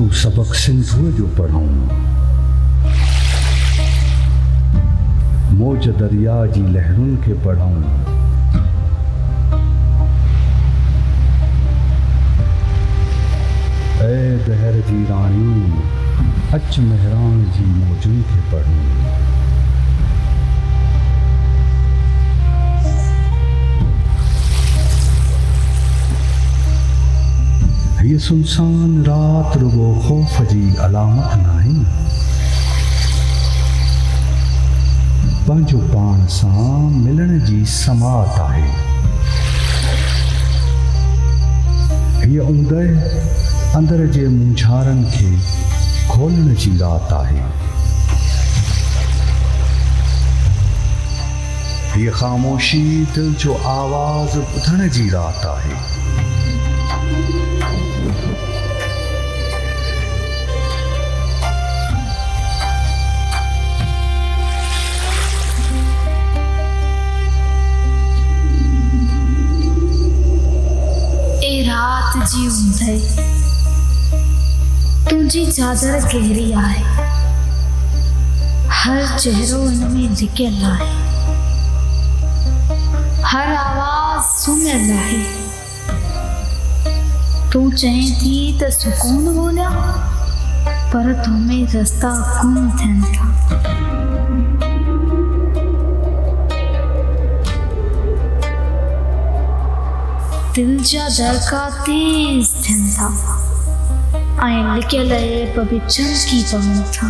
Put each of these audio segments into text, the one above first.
तूं सबक सिंधुअ जो पढ़ूं, मौज दरिया जी लहरुनि खे पढ़ूं। ऐ बहर जी राणी अच महरान जी मौजुनि खे पढ़ूं। हीअ सुनसान रात रुगो ख़ौफ़ जी अलामत नाहे, पंहिंजो पाण सां मिलण जी समात आहे। हीअ ऊंदहि अंदर जे मुंझारनि खे खोलण जी रात आहे। हीअ ख़ामोशी दिल जो आवाज़ ॿुधण जी रात आहे। रात जी ऊंदहि तुंहिंजी चादर गहरी आहे, हर चेहरो इन में लिकियल आहे, हर आवाज़ सुनियल आहे। तूं चहीं थी त सुकून ॻोल्हियां, पर तोमें रस्ता गुम थियनि था। दिल जा दड़का तेज थियनि था ऐं लिकियल ऐब बि चमकी पवनि था।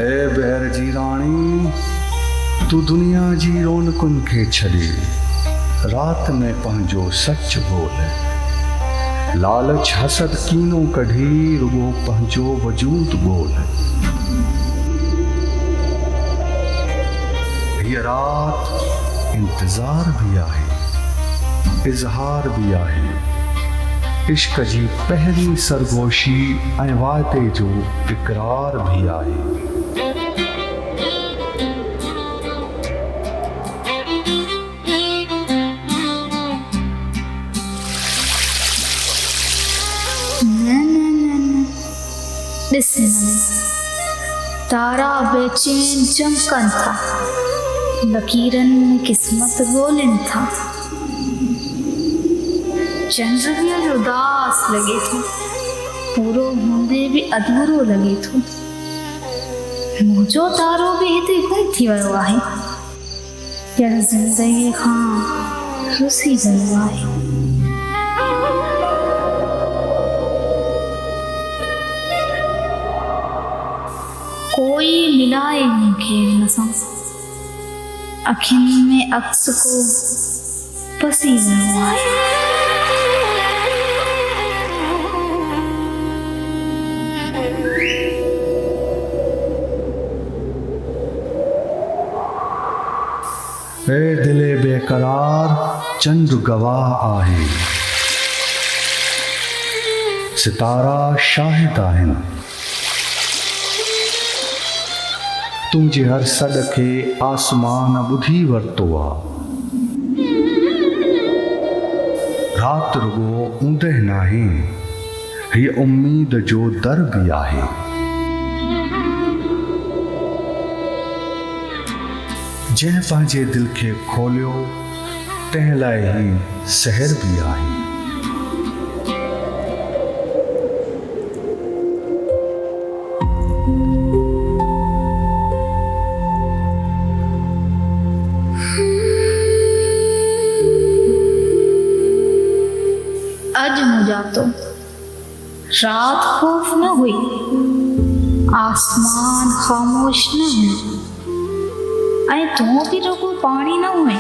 ऐ बहर जी राणी तूं दुनिया जी रौनकुनि खे छॾे रात में पंहिंजो सच ॻोल्ह। लालच हसद कीनो कढी रुगो पंहिंजो वजूद ॻोल्ह। हीअ रात इंतज़ार भी आहे, इज़हार भी आहे, इश्क जी पहिरीं सरगोशी ऐं वाइदे जो इक़रार भी आहे। ॾिस तारा बेचैन चमकनि था, लकीरनि में किस्मत ॻोल्हिनि था। चंड भी अॼु उदास लॻे थो, पूरो हूंदे भी अधूरो लॻे थो। मुंहिंजो तारो भी हिते गुम थी वियो आहे, ॼण ज़िंदगीअ खां रुसी वियो आहे। कोई मिलाए मूंखे हिन सां, अखियुनि में अक्स को फसी वियो आहे। ऐ दिले बेकरार चंड गवाह आहे, सितारा शाहिद आहिनि। तुंहिंजे हर सॾ खे आसमान ॿुधी वरितो आहे। रात रुगो ऊंदहि नाहे, हीअ उम्मीद जो दर भी आहे। जंहिं पंहिंजे दिल खे खोलियो तंहिं लाइ ही सहर भी आहे। अज मुझा तो रात खौफ न हुई, आसमान खामोश न हुई, ऐं तूं भी रुगो पानी न हुई।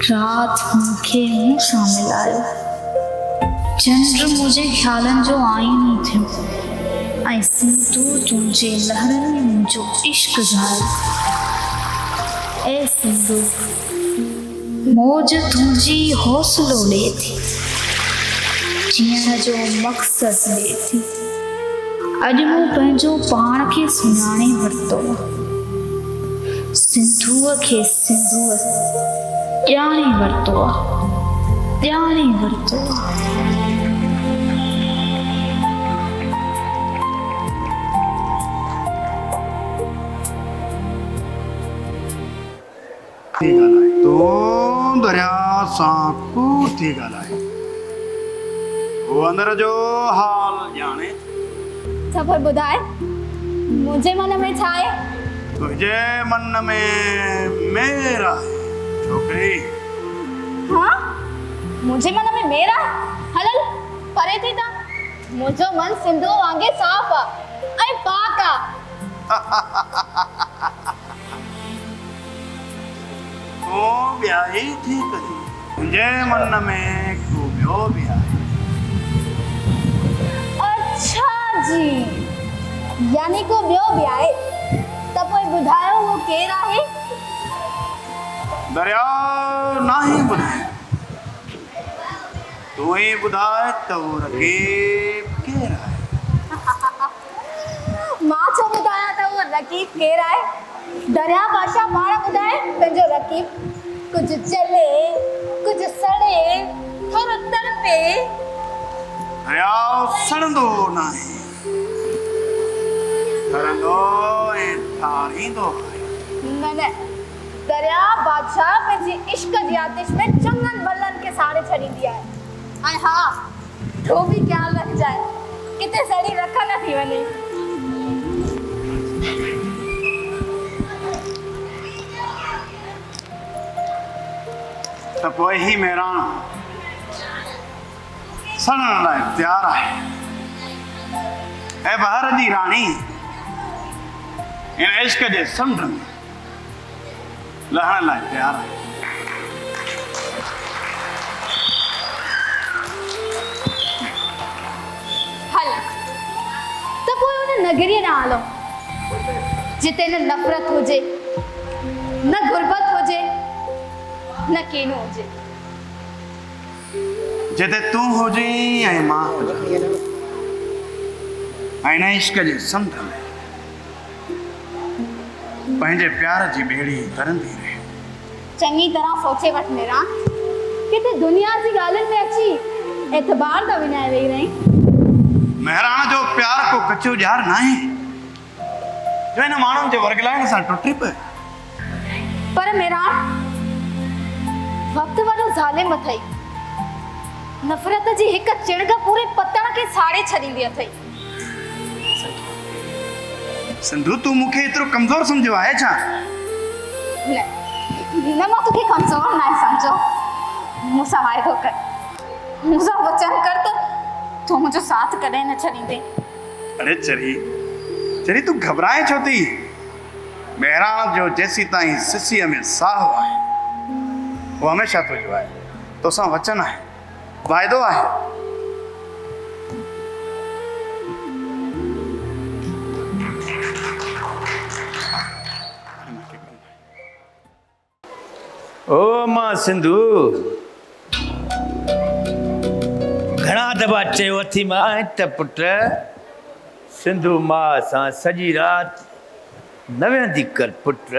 रात मूंखे मुंहुं सां मिलायो, चंड मुंहिंजे ख़्यालनि जो आईनो थियो, ऐं सिंधु तुंहिंजे लहरनि में मुंहिंजो इश्क ज़ाहिर। ऐ सिंधु मौज तुंहिंजी हौसलो ॾे थी, जीअण जो मक़सद ॾे थी। अॼु मूं पंहिंजो पाण खे सुञाणे वरितो, सिंधूअ खे सिंधूअ ॼाणे वरितो आहे, ॼाणे वरितो आहे। तूं दरिया सां कूड़ थी ॻाल्हाए, वो अंदर जो हाल ॼाणे। सफ़र ॿुधाए, मुंहिंजे मन में छा आहे? तुझे मन में मेरा है छोकरी। हाँ, मुंहिंजे मन में मेरा हलल परे थी था। मुंहिंजो मन सिंधू वांगे साफ़ आहे ऐं पाक आहे। तूं ब्याही थी करी, तुझे मन में को ॿियो बि आहे। अच्छा जी, यानी को ॿियो बि आहे। त पोइ ॿुधायो उहो केरु आहे? दरिया नाही ॿुधाए, तूं ही ॿुधाए त वो रकीब केरु आहे। मां छो ॿुधायां त उहो रकीब केरु आहे? दरिया बादशाह पाण ॿुधाए पंहिंजो रकीब। कुझु चले, कुझु सड़े, थोरो तड़पे। दरिया सड़ंदो नाहे, ठरंदो ऐं ठारींदो आहे। न, दरिया बादशाह पंहिंजी इश्क जी आतिश में चङनि बलनि खे साड़े छॾींदी आहे। ऐं हा, तो बि ख्यालु रखजांइ, किथे सड़ी रख न थी वञे। त पोइ ही मेराण सड़ण लाइ तयारु आहे ऐं बहार जी राणी इन इश्क जे समुंड में लहण लाइ तयारु आहे। हल त पोइ उन नगरीअ ॾांहुं हलो जिते न नफ़रत हुजे, न गुरबत हुजे, न कीनो हुजे। जिते तूं हुजे ऐं मां हुजां ऐं इन इश्क जे समुंड में पंहिंजे प्यार जी ॿेड़ी तरंदी रहे। चङी तरह सोचे वठ मेरा, किथे दुनिया जी ॻाल्हियुनि में अची एतबार त विञाए वेही रही। मेहराण जो प्यार को कचो ॼार नाहे जो हिन माण्हुनि जे वर्गलाइण सां टुटी पए। पर मेरा वक़्तु वॾो ज़ालिम अथई। नफ़रत जी हिकु चिणग पूरे पतण खे साड़े छॾींदी अथई। सिंधु, तूं मूंखे एतिरो कमज़ोर सम्झो आहे छा? न मां तोखे कमज़ोर न सम्झो। मूंसां वाइदो कर, मूंसां वचन कर त तूं मुंहिंजो साथ कॾहिं न छॾींदे। अरे चरी तूं घबराए छो थी? बहिराण जो जेसी ताईं सिसीअ में साहु आहे वो हमेशा तुंहिंजो आहे। तोसां वचन आहे, वाइदो आहे। ओ मां सिंधु, घणा दफ़ा चयो अथी मां त पुट सिंधु मां सां सॼी राति न वेंदी कर पुट,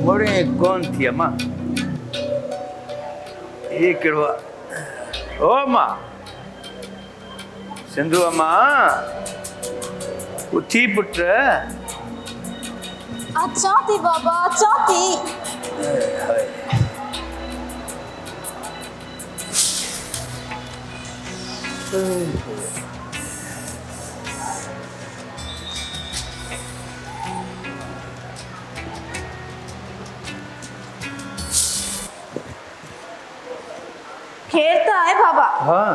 मुड़े कोन थी अम्मा। ये कहिड़ो आहे? ओ मां सिंधु अम्मा उथी पुट। अचां थी बाबा, अचां थी। खेर त आहे बाबा। हाँ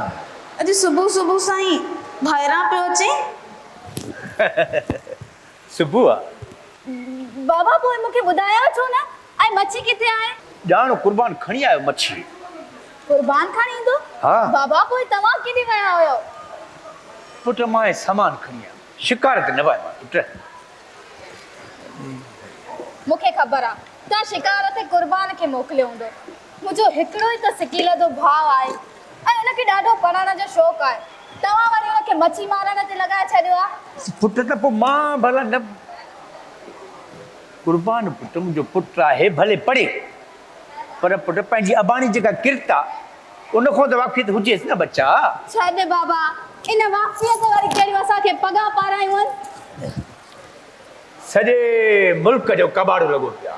अॼु सुबुह सुबुह सां ई ॿाहिरां पियो अचे। सुबुह आहे बाबा पोइ मूंखे ॿुधायो छो न? ऐं मच्छी किथे आहे? ॼाण कुर्बान खणी आयो मच्छी। कुर्बान खणी ईंदो? हाँ। बाबा पोइ तव्हां किथे विया हुयो? पुट मां सामान खणी आयो, शिकार ते न वियो पुट। मूंखे ख़बर आहे तव्हां शिकार ते कुर्बान खे मोकिलियो हूंदो। मुंहिंजो हिकिड़ो ई त सिकील जो भाउ आहे ऐं हुनखे ॾाढो पढ़ण जो शौक़ु आहे। तव्हां वरी हुनखे मच्छी मारण ते लॻाए छॾियो आहे। पुट त पोइ मां भला न कुर्बान पुट मुंहिंजो पुटु आहे भले पढ़े पर पुट पंहिंजी अबाणी जेका किरत आहे उन खां त वाक़िफ़ हुजेसि न बच्चा। छॾ बाबा, इन वाक़िफ़ियत वारी कहिड़ियूं असांखे पगा पारायूं आहिनि। सॼे मुल्क जो कबाड़ो लॻो पिया,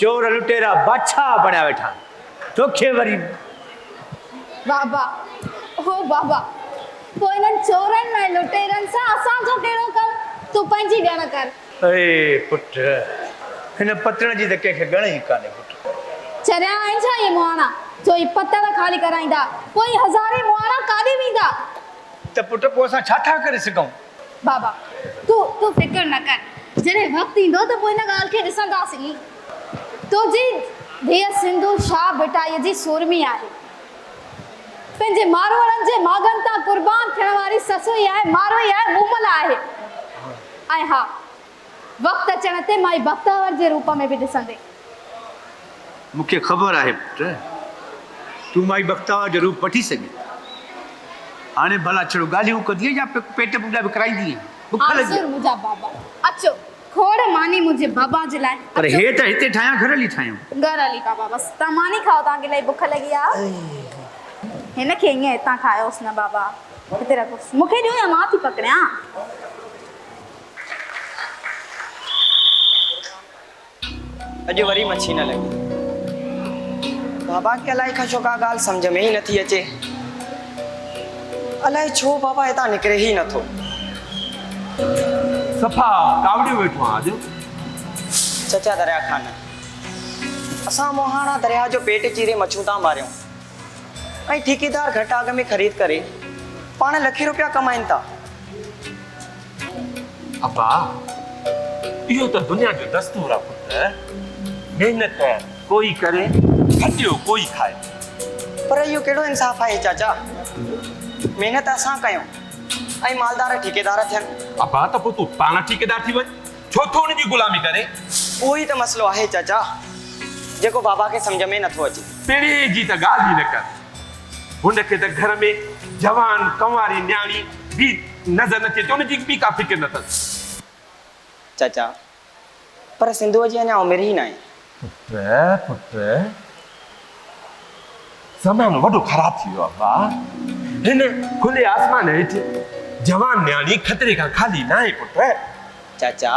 चोर लुटेरा बादशाह बणिया वेठा आहिनि। तोखे वरी बाबा, हो बाबा, पोइ इन्हनि चोरनि ऐं लुटेरनि सां असांजो कहिड़ो कमु? तूं पंहिंजी ॼण कर। अरे पुट, हिन पतण जी त कंहिंखे ॻण ई कान्हे पुट। चरिया आहिनि छा इहे मुहाणा जो ई पतड़ ख़ाली कराईंदा? पोइ हज़ारे मुहाणा काॾे वेंदा? त पुट पोइ असां छा था करे सघूं? बाबा, तूं फिकर न कर, जॾहिं वक़्तु ईंदो त पोइ इन ॻाल्हि खे ॾिसंदासीं। तुंहिंजी धीअ सिंधू शाह बिटाईअ जी सुरमी आहे, पंहिंजे मारवाड़नि जे मागनि तां क़ुर्बान थियण वारी ससु ई आहे, मारो ई आहे, मूमल आहे। ऐं हा, वक़्तु अचण ते माई बख़्तावर जे रूप में बि ॾिसंदे। मूंखे ख़बर आहे पुट, तूं माई बख़्तावर जो रूप वठी सघे। हाणे भला छड़ो ॻाल्हियूं कंदीअ या पेट पूॼा बि कराईंदीअ? बुख लॻी आसुर मुंहिंजा बाबा, अचो खोड़ मानी मुंहिंजे बाबा जे लाइ। पर हे त हिते ठाहियां, घर हली ठाहियूं। घर हली बाबा, बसि तव्हां मानी खाओ, तव्हांखे इलाही बुख लॻी आहे। हिनखे ईअं हितां खायोसि न बाबा, हिते रखोसि, मूंखे ॾियो या मां थी पकड़ियां। अॼु वरी मच्छी न लॻी। बाबा खे अलाए खां छो का ॻाल्हि सम्झ में ई नथी अचे। अलाए छो बाबा हितां निकिरे ई नथो। सफ़ा कावड़ियो वेठो आहे अॼु। चचा दरिया खान, असां मोहाणा दरिया जो पेट चीरे मच्छूं था मारियूं ऐं ठेकेदार घटि अघ में ख़रीद करे पाण लखे रुपया कमाइनि था। अब्बा, इहो त दुनिया जो दस्तूर आहे पुट। महिनत कोई करे, खटियो कोई खाए। पर इहो कहिड़ो इंसाफ़ आहे चाचा? महिनत असां कयूं ऐं मालदार ठेकेदार थियनि। अब्बा, त पोइ तूं पाण ठेकेदार थी वञ, छो थो उनजी गुलामी करे? उहो ई त मसइलो आहे चाचा, जेको बाबा खे सम्झ में नथो अचे। पहिरीं जी त ॻाल्हि ई न कर। हुनखे त घर में जवान कंवारी न्याणी बि नज़र न अचे थी, उनजी बि का फिक्र न अथसि। चाचा, पर सिंधूअ जी अञा उमिरि ई न आहे। पुट, ज़मानो वॾो ख़राब थी वियो अब्बा। हिन खुले आसमान हेठि जवान न्याणी ख़तरे खां खाली न आहे पुट। चाचा,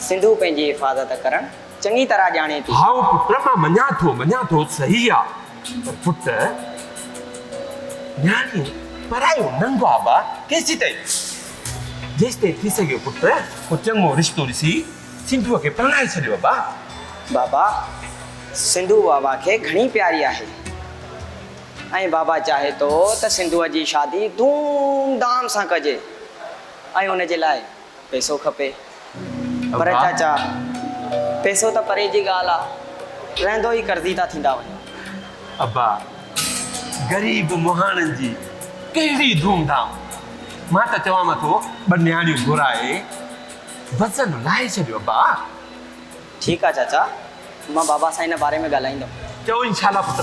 सिंधू पंहिंजी हिफ़ाज़त करणु चङी तरह ॼाणे थी। हाँ पुट, मां मञा थो सही आहे, पर पुट न्याणी परायो नंगो अब्बा केसी ताईं? जेसिताईं थी सघे पुट, को चङो रिश्तो ॾिसी सिंधूअ खे परणाए छॾियो अब्बा। बाबा, सिंधू बाबा खे घणी प्यारी आहे ऐं बाबा चाहे थो त सिंधूअ जी शादी धूमधाम सां कजे ऐं हुनजे लाइ पैसो खपे। पर अब्बा, चाचा, पैसो त परे जी ॻाल्हि आहे, रहंदो ई कर्ज़ी था थींदा वञो। अब्बा, ग़रीब मुहाणनि जी कहिड़ी धूमधाम। मां त चवां थो ॿ न्याणियूं घुराए वज़न लाहे छॾियो अब्बा। ठीकु आहे चाचा, मां बाबा सां हिन बारे में ॻाल्हाईंदुमि। चओ इंशाल्लाह पुट।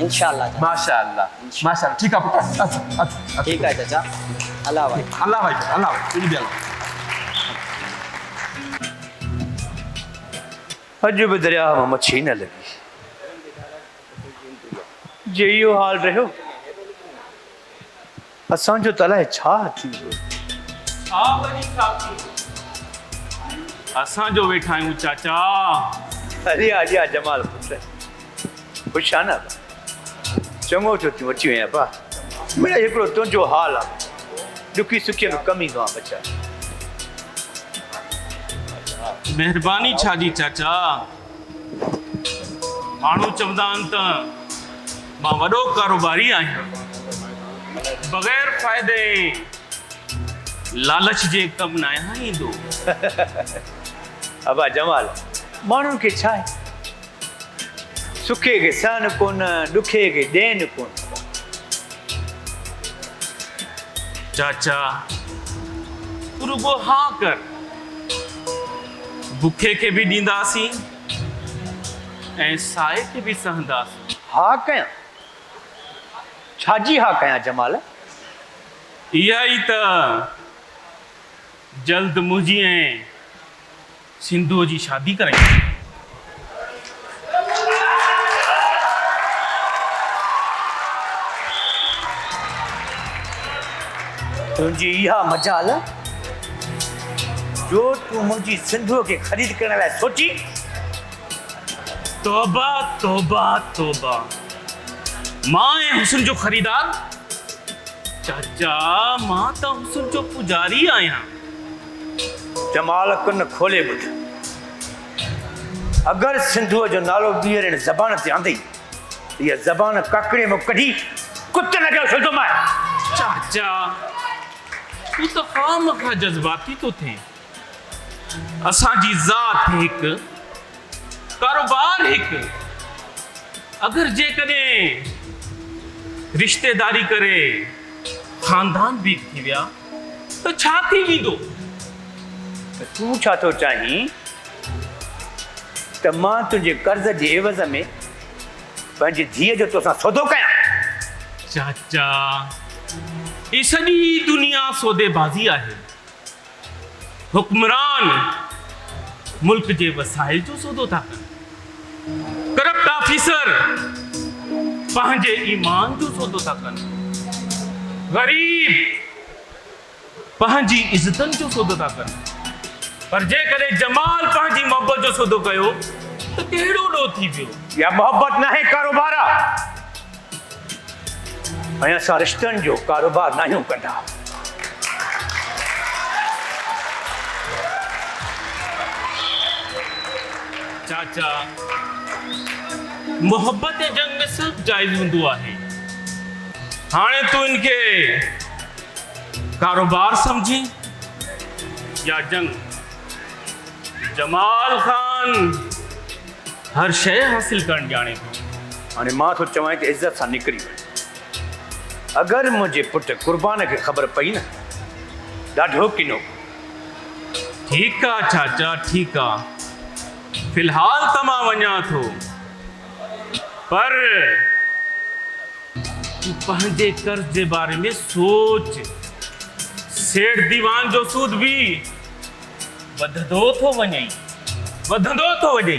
इंशाअल्लाह चाचा। माशाअल्लाह माशाअल्लाह। ठीकु आहे पुट, अचो अचो। ठीकु आहे चाचा, अल्लाह भाई। अल्लाह भाई, अल्लाह भाई, तुंहिंजी बि अल्लाह। अॼु बि दरिया में मच्छी न लॻी। जे इहो हाल रहियो असांजो त अलाए छा थी वियो। असांजो वेठा आहियूं चाचा। अरे आजा जमाल पुट, ख़ुशि आहे न? चङो छो थियूं अची वई अब्बा। मिड़े हिकिड़ो तुंहिंजो हाल आहे, ॾुखी सुखीअ में कमु ईंदो आहे बच्चा। महिरबानी छा जी चाचा, माण्हू चवंदा आहिनि त मां वॾो कारोबारी आहियां, बग़ैर फ़ाइदे लालच जे कमु न आहियां ईंदो। अब्बा जमाल, माण्हुनि खे छा आहे, सुखे खे सन कोन, ॾुखे खे ॾेन कोन। चाचा, तू रुगो हा कर, बुखे खे बि ॾींदासीं ऐं साए खे बि सहंदासीं। हा कयां? छाजी हा कयां जमाल? इहा ई त जल्द मुंहिंजी ऐं सिंधु जी शादी करें। तुझी इहा मजाल जो तू मुझी सिंधु के खरीद करने लाइ सोची। तौबा तौबा तौबा, मां ऐं हुस्न जो खरीदार। चाचा मां त हुस्न जो पुजारी आहियां। जमाल कुन खोले ॿुध, अगर सिंधु जो नालो ॿीहर हिन ज़बान ते आंदई इहा ज़बान काकड़े में कढी कुत्ते न कयो छॾंदो मां। चाचा तू तो खाम खा जज्बाती तो थे। असांजी ज़ात हिकु, कारोबार हिकु। अगर जेकॾहिं रिश्तेदारी करे खानदान भी थी विया तो छा थी वेंदो? तू छा थो चाहीं त मां तुंहिंजे कर्ज़ जे एवज़ में पंहिंजी धीअ जो तोसां सौदो कयां? चाचा ये सॼी दुनिया सौदेबाज़ी आहे। हुक्मरान मुल्क जे वसाइल जो सौदो था कनि, करप्ट ऑफिसर पंहिंजे ईमान जो सौदो था कनि, गरीब पंहिंजी इज़तनि जो सौदो था कनि। पर जेकॾहिं जमाल पंहिंजी मोहबत जो सौदो कयो त कहिड़ो ॾोह थी वियो? या मोहब्बत न है कारोबार आहे। ऐं असां रिश्तनि जो कारोबार न आहियूं कंदा। चाचा मोहब्बत ऐं जंग में सब जायज़ हूंदो आहे। हाणे तू इनके कारोबार समझी या जंग? जमाल खान हर शय हासिल करण ॼाणे थो। हाणे मां थो चवां कि इज़त सां निकिरी वञ। अगर मुझे पुट कुर्बान के खबर पई न ॾाढो किनो। ठीक आहे चाचा, ठीक आहे। फिलहाल त मां वञा थो, पर तू पंहिंजे कर्ज जे बारे में सोच। सेठ दीवान जो सूद भी वधंदो थो वञे, वधंदो थो वञे।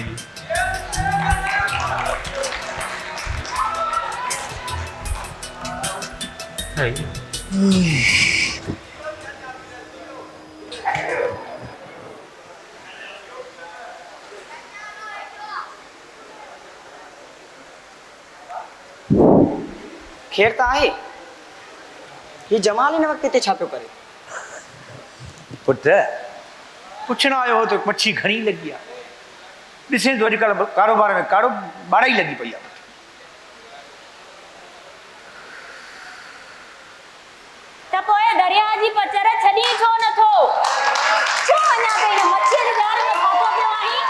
खेर त आहे। ही जमाल हिन वक़्त हिते छा पियो करे? पुट पुछण आयो हो तो मच्छी घणी लगी आहे। ॾिसे तो अॼुकल्ह कारोबार में कारोबार ई लगी पई आहे। त पोइ दरिया जी पचर छॾी छो नथो? छो अञा ताईं मच्छीअ जे जाल में फाथो पियो आहीं?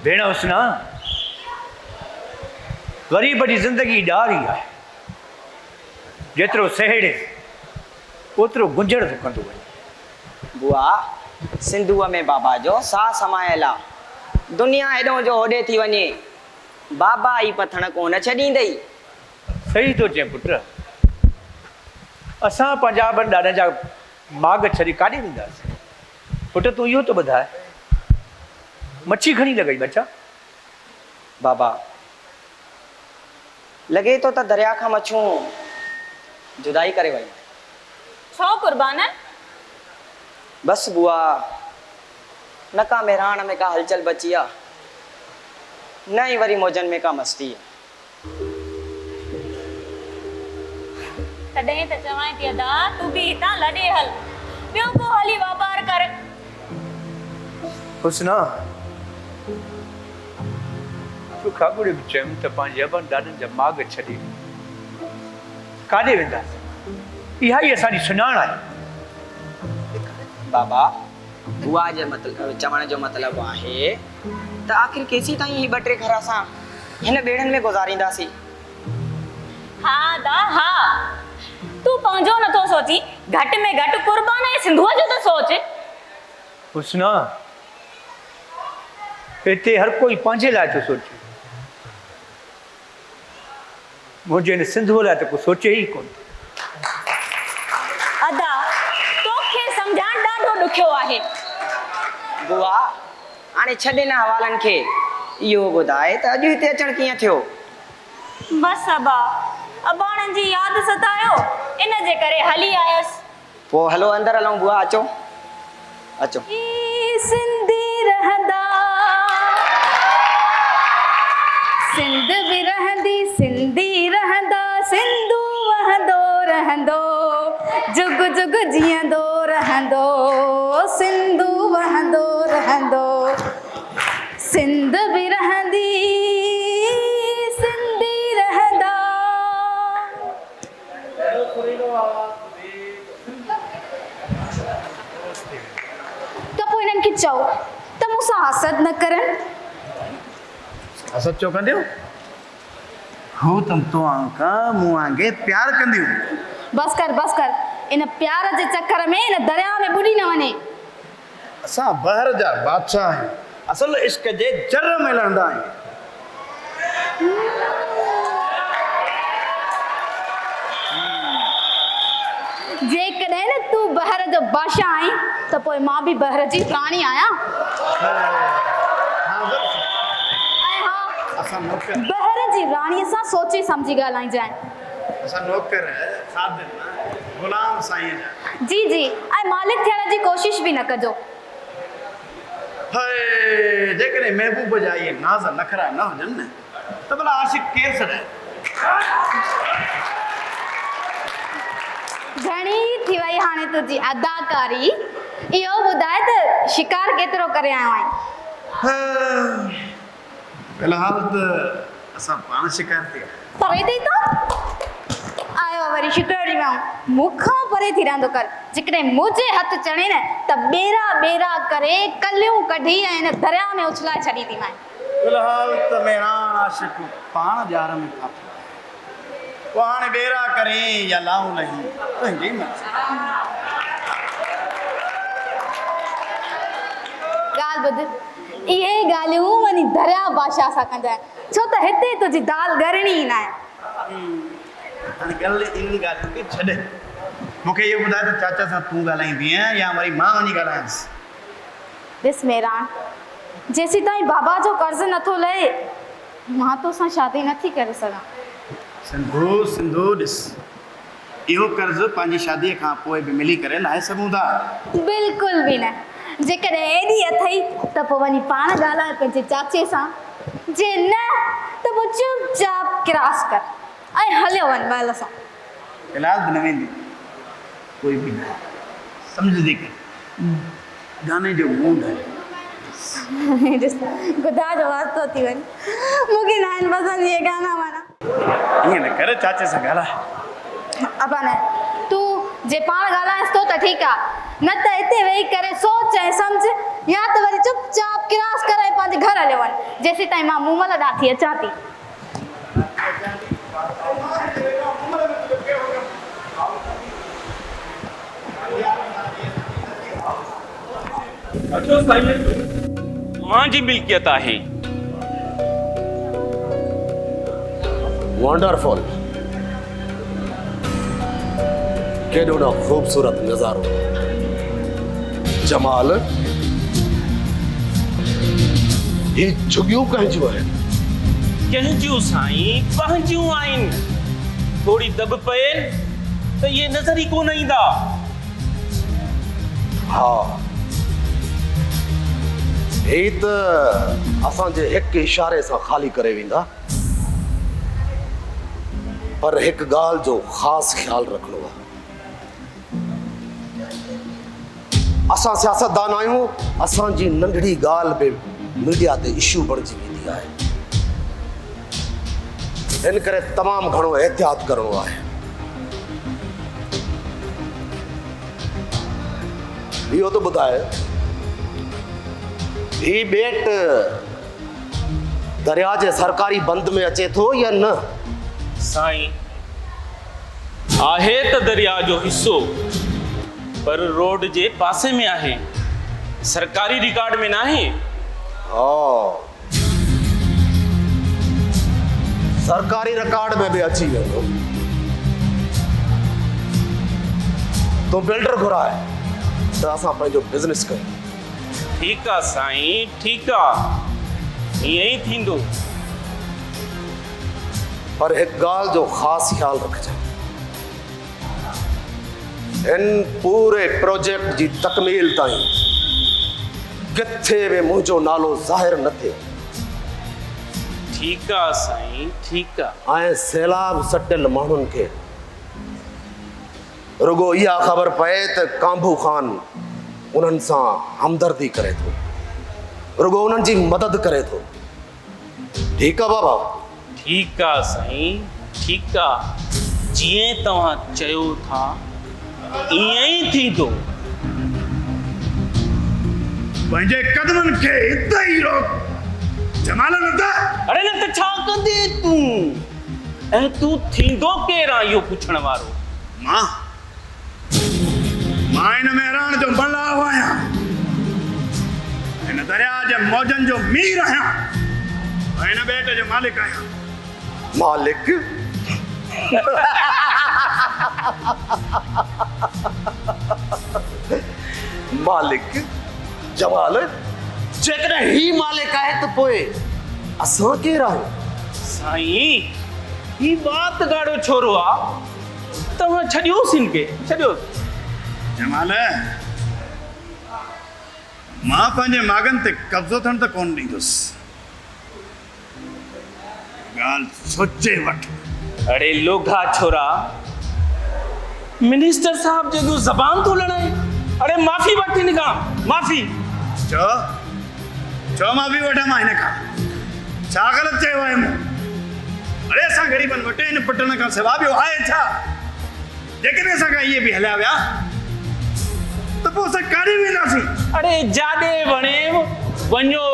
भेण हुस्ना, ग़रीब जी ज़िंदगी ॾारी आहे। जेतिरो सहेड़े ओतिरो गुंजड़ थो कंदो वञे। बुआ, सिंधुअ में बाबा जो साह समायल आहे। दुनिया हेॾो जो होॾे थी वञे, बाबा ई पथण कोन छॾींदई। सही थो चए पुट। असां पंजाबनि ॾाढा जा माग छॾी काॾे वेंदासीं? पुट तूं इहो तो ॿुधाए, मच्छी घणी लॻई बच्चा? बाबा, लॻे थो त दरिया खां मच्छूं जुदाई करे वई। छो कुर्बान? बस बुआ, न का मेहरान में का हलचल बची आहे, न ई वरी मौजन में का मस्ती आहे। तॾहिं त चवां थी अदा, तूं बि हितां लॾे हल, ॿियो को हली वापार कर। हुस्ना, तूं खागुड़े बि चयमि त पंहिंजे अबनि ॾाॾनि जा माग छॾे काॾे वेंदासीं? इहा ई असांजी सुञाण आहे। बाबा, बुआ जे चवण जो मतिलबु आहे त आख़िर केसीं ताईं ही 2-3 घर असां हिन ॿेड़नि में गुज़ारींदासीं? हा दा हा, तूं पंहिंजो नथो सोची, घटि में घटि कुर्बान ऐं सिंधुअ जो त सोच। हुस्ना, हिते हर कोई पंहिंजे लाइ थो सोचे। मुंहिंजे सिंधुअ लाइ त को सोचे ई कोन। अदा, तोखे ॾाढो ॾुखियो आहे। बुआ हाणे छॾे न हवालनि खे, इहो ॿुधाए त अॼु हिते अचणु कीअं थियो? बस अबा, अबाणनि जी यादि सतायो, इन जे करे हली आयसि। पोइ हलो अंदरि हलूं बुआ, अचो अचो। ई सिंधी रहंदा, सिंध बि रहंदी, सिंधी रहंदा, सिंधू वहंदो रहंदो, जुग जुग जीअंदो रहंदो, सिंधू वहंदो रहंदो, सिंध बि रहंदी, सिंधी रहंदा। त पोइ इन्हनि खे चओ त मूंसां हसद न करनि। हसद छो कंदियूं? हू तुम तो आंका मूं आंगे प्यार कंदियूं। बस कर, इन प्यार जे चक्कर में इन दरिया में ॿुॾी न वञे। असां बहर जा बादशाह आहियूं, असल इश्क जे जर में लहंदा आहियूं। जेकॾहिं न तूं बहर जो बादशाह आहीं त पोइ मां बि बहर जी राणी आहियां। ऐं हा, असां नौकर, बहर जी राणीअ सां सोचे सम्झी ॻाल्हाइजांइ। असां नौकर खादिम गुलाम साईं जा। जी जी, ऐं मालिक थियण जी कोशिश बि न कजो। हाय, जेकॾहिं महबूब जा इहे नाज़ नखरा न हुजनि न त भला आशिक़ केरु सॾाए? घणी थी वई हाणे तुंहिंजी अदाकारी, इहो ॿुधाए त शिकार केतिरो करे आयो आहीं? फिलहाल त असां पाण शिकार ते परे थी तो आयो वरी शिकार ॾियूं, मूंखां परे थी रहंदो कर। जेकॾहिं मुंहिंजे हथ चढ़े न त ॿेरा ॿेरा करे कलियूं कढी ऐं हिन दरिया में उछलाए छॾी थी मां। फिलहाल त मेहरान आशिक़ पाण जार में फाथो, पोइ हाणे ॿेरा करे या लाऊं लही तुंहिंजी मर्ज़ी। ॻाल्हि ॿुध, इहे ॻाल्हियूं वञी दरिया बादशाह सां कंदा, छो त हिते तुंहिंजी दाल गरणी ई न आहे। हाणे ॻाल्हि इन ॻाल्हियुनि खे छॾे, मूंखे इहो ॿुधाए त चाचा सां तूं ॻाल्हाईंदी आहीं या वरी मां वञी ॻाल्हायांसि? ॾिस मेहरान, जेसीं ताईं बाबा जो कर्ज़ु नथो लहे मां तोसां शादी नथी करे सघां। सिंधू ॾिस, इहो कर्ज़ु पंहिंजी शादीअ खां पोइ बि मिली करे लाहे सघूं था। बिल्कुलु बि न। जेकॾहिं एॾी अथई त पोइ वञी पाण ॻाल्हाए पंहिंजे चाचे सां, जे न त पोइ चुपचाप क्रास कर ऐं हलियो वञ महिल सां। फिलहाल बि न वेंदी, कोई बि न सम्झदी कर, गाने जो मूड आहे। ॾिस गुदा जो वास्तो थी वञे, मूंखे न आहिनि पसंदि इहे गाना वाना। ईअं न कर, चाचे सां ॻाल्हाए। अबा न, तूं जे पाण ॻाल्हाएसि थो त ठीकु आहे, न त हिते वेही करे सोच ऐं सम्झ, या त वरी चुपचाप क्रास करे पंहिंजे घर हलियो वञ जेसीं ताईं मां मूं महिल ॾाथी अचां थी। अचो साईं, मां जी मिल्कियत आहे। वंडरफुल, केॾो न ख़ूबसूरत नज़ारो। जमाल, ये झुगियूं कंहिंजियूं आहिनि? कंहिंजियूं साईं, पंहिंजियूं आहिनि। थोड़ी दब पए त ये नज़र ई कोन ईंदा। हा, हे त असांजे हिकु इशारे सां ख़ाली करे वेंदा, पर हिकु ॻाल्हि जो ख़ासि ख़्यालु रखिणो आहे। असां सियासतदान आहियूं, असांजी नंढड़ी ॻाल्हि बि मीडिया ते इशू बणिजी वेंदी आहे। इन करे तमामु घणो एहतियात करिणो आहे। इहो त ॿुधाए, ही ॿेट दरिया जे सरकारी बंद में अचे थो या न? साईं, आहे त दरिया जो हिस्सो, पर रोड जे पासे में आहे, सरकारी रिकॉर्ड में नाहे। सरकारी रिकॉर्ड में भी अची वेंदो। तो बिल्डर घुराए त असां पंहिंजो बिज़नेस कयूं। ठीक आहे साईं, ठीक आहे, ईअं ई थींदो। पर हिकु ॻाल्हि जो ख़ासि ख़्यालु रखिजांइ, इन पूरे प्रोजेक्ट जी तकमील ताईं किथे बि मुंहिंजो नालो ज़ाहिर न थिए ठीक आहे साईं, ठीक आहे। ऐं सैलाब सटियल माण्हुनि खे रुगो इहा ख़बर पए त कांबू ख़ान उन्हनि सां हमदर्दी करे थो, रुगो उन्हनि जी मदद करे थो। ठीकु आहे बाबा? ठीक आहे साईं, ठीक आहे, जीअं तव्हां चयो था ईअं ई थींदो। पंहिंजे कदमनि खे हिते ई रोक जमाल न त। अरे न त छा कंदे तूं? ऐं तूं थींदो केरु आहे इहो पुछण वारो? मां इन महिराण जो मल्लाह आहियां, इन दरिया जे मौजनि जो मीर आहियां, ऐं इन ॿेट जो मालिक आहियां। मालिक? मालिक जमाल, जेकॾहिं ही मालिक आहे त पोइ असां केरु आहियूं? साईं ही बात गाड़ो छोरो आहे, तव्हां छॾियोसि हिन खे, छॾियोसि। जमाल, मां पंहिंजे मागनि ते कब्ज़ो थियण त कोन ॾींदुसि, ॻाल्हि सोचे वठ। अरे लोगा छोरा, मिनिस्टर साहब जो ज़बान थो लड़ाए। अरे माफ़ी वठ हिन खां, माफ़ी चो माफ़ी वठां मां हिन खां? छा ग़लति चयो आहे मूं? अरे असां ग़रीबनि वटि हिन पुटनि खां सिवा ॿियो आहे छा? जेकॾहिं असां खां इहे बि हलिया विया त पोइ असां काॾे वेंदासीं? अरे जाॾे वणे वञो,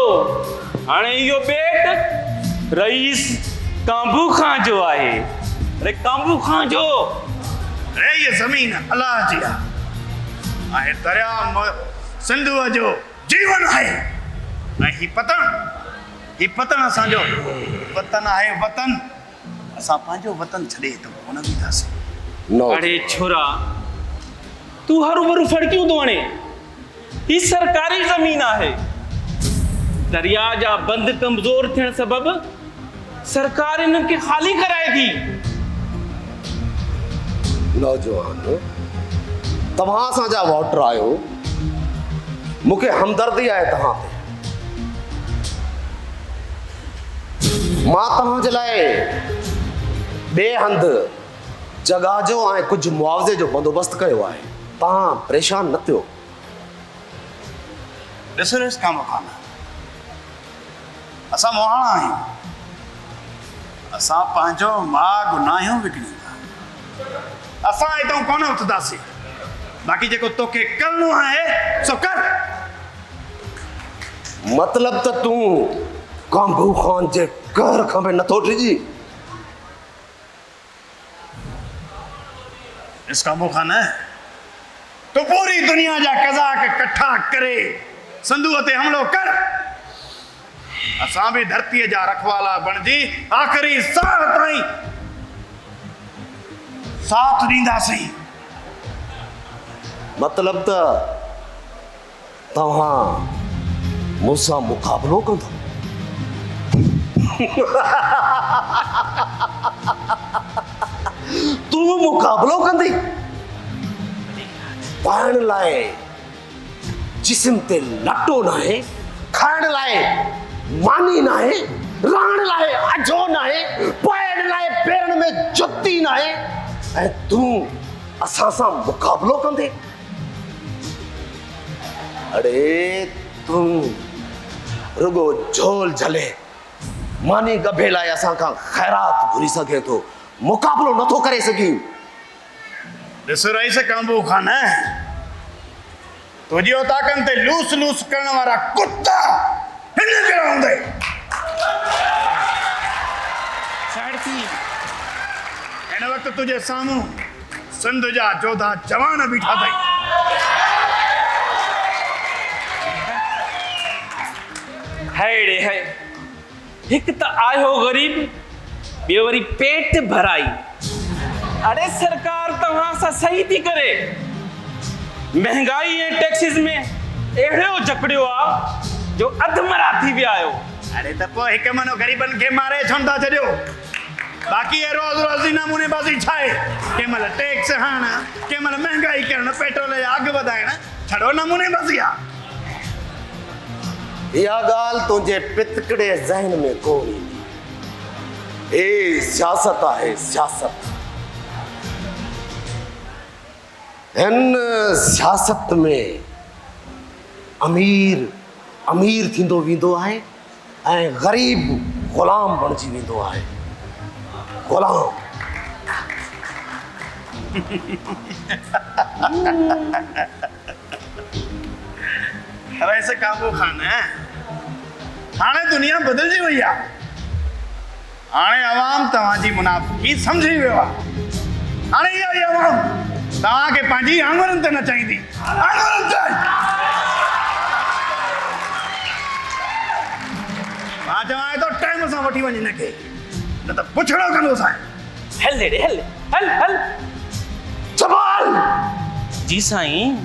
हाणे इहो ॿेट रईस कांबू खां जो आहे। अरे कांबू खां जो। अरे ये ज़मीन अलाह जी आहे, ऐं दरिया सिंधुअ जो जीवन आहे, ऐं ही पतन असांजो वतन आहे। वतन असां पंहिंजो वतन छॾे त कोन बीठासीं। अरे छोरा, तू हरू भरू फड़कियूं थो हणे? ही सरकारी ज़मीन आहे, दरिया जा बंद कमज़ोर थियण सबबि सरकार इन्हनि खे ख़ाली कराए थी। नौजवान, तव्हां असांजा वोटर आहियो, मूंखे हमदर्दी आहे तव्हां ते। मां तव्हांजे लाइ ॿिए हंधि जॻह जो ऐं कुझु मुआवज़े जो बंदोबस्तु कयो आहे, तव्हां परेशान न थियो। ॾिस कमु कान, असां मोहाणा आहियूं, असां पंहिंजो मां गुनाहियूं विकिणींदा, असां हितां कोन उथंदासीं। बाक़ी जेको तोखे करणो आहे सो कर। मतलब त तूं कांबू ख़ान जे कहर खां बि नथो डिॼी? इस कांबू ख़ान, तूं पूरी दुनिया जा कज़ाक इकट्ठा करे संदूअ ते हमलो कर, असां बि धरतीअ जा रखवाला बणिजी आख़िरी साह ताईं साथ ॾींदासीं। मतलब त तव्हां मूंसां मुक़ाबलो कंदो? तूं मुक़ाबलो कंदी? पाइण लाइ जिस्म ते लटो न आहे, खाइण लाइ मानी न आहे, रहण लाइ अजो न आहे, पाइण लाइ पेरनि में जुती न आहे, ऐं तूं असां सां मुक़ाबलो कंदे? अरे तूं रुगो झोल झले मानी गभे लाइ असां खां ख़ैरात घुरी सघे थो, मुक़ाबलो नथो करे सघीं। ॾिस रईस कांबू ख़ान, तुंहिंजी औताकनि ते लूस लूस करण वारा कुत्ता हिन जहिड़ा हूंदई। हिन वक़्तु तुंहिंजे साम्हूं सिंध जा जोधा जवान बीठा अथई। हेड़े है, हिकु त आयो ग़रीब, ॿियो वरी पेट भराई। अरे सरकार तव्हां सां सही थी करे, महंगाई ऐं टैक्सिस में अहिड़ो जकड़ियो आहे जो अधमरा थी विया आहियो। अरे त पोइ हिकु महीनो ग़रीबनि खे मारे छो था छॾियो? बाक़ी ये रोज़ रोज़ी नमूने बाज़ी छा आहे? कंहिं महिल टैक्स हणणु, कंहिं महिल महांगाई करणु, पेट्रोल जा अघु वधाइणु, छड़ो नमूने बाज़ी आहे। इहा ॻाल्हि तुंहिंजे पितकड़े ज़हन में कोन ईंदी। हे सियासत आहे, सियासत। हिन सियासत में अमीर अमीर थींदो वेंदो आहे ऐं ग़रीब ग़ुलाम बणिजी वेंदो आहे। ग़ुलाम। वैसे काबू खान है हाणे दुनिया बदलजी वई आहे। हाणे अवाम तव्हांजी मुनाफ़िकी समझी वियो आहे। हाणे इहा ई अवाम तव्हांखे पंहिंजी आङुरनि ते नचाईंदी। आङुरनि ते मां चवां थो टाइम सां वठी वञ हिनखे, न त पुछड़ो कंदोसांइ। हल हेॾे हल हल हल। जमाल जी साईं।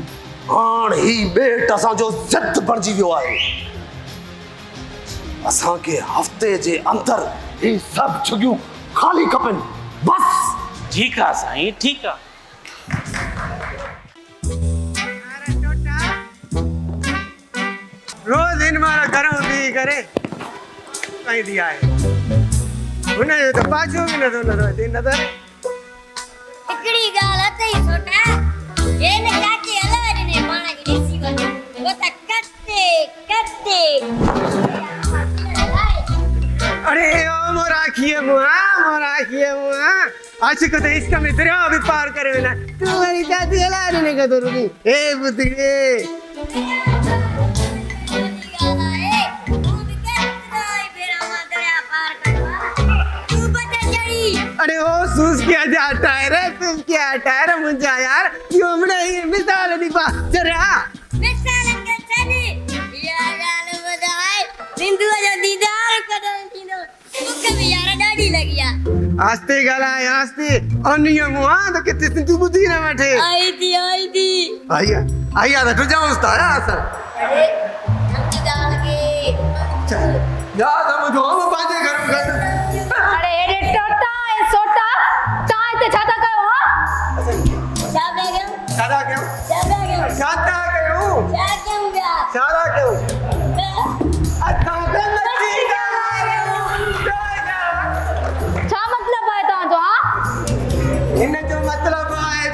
हाणे ही ॿेट असांजो ज़िद बणिजी वियो आहे। असांखे हफ़्ते जे अंदरि ही सभु छुगियूं ख़ाली खपनि बस। ठीकु आहे साईं, ठीकु आहे। रोज इन मारा घरों भी करे कहीं दिया है उन्हें तो पाछो भी न तो दिन नजर हिकड़ी गाल अथई छोटा ये ने चाची हलाड़ी ने माना की देसी वो त कत्ते अरे ओ मोराखिए मुआ आज को तो इसका में दरिया भी पार करे ना तुम्हारी चाची हलाड़ी ने का तो रुकी ए बुद्धि अरे ओ सूस क्या जाता है रे तुम क्या टायर मुझे यार क्यों हमने ये मिसाल नहीं पा चला मिसाल के चली या गाल बधाई सिंधु जो दीदार कदम थीनो मुके भी यार डाडी लगिया आस्ते गला आस्ते अन्य मुआ तो कितने सिंधु बुद्धि ना बैठे आई थी आया तो तुझे उस्ता है सर अरे हम गाल के या समझो हम बाजे घर में अरे एडे टोटा ए सोटा ताई ते छाता कयो हां शादा क्यों शादा क्यों शादा क्यों शादा क्यों शादा क्यों अच्छा छा मतलब है ता जो हां इन्हें जो मतलब है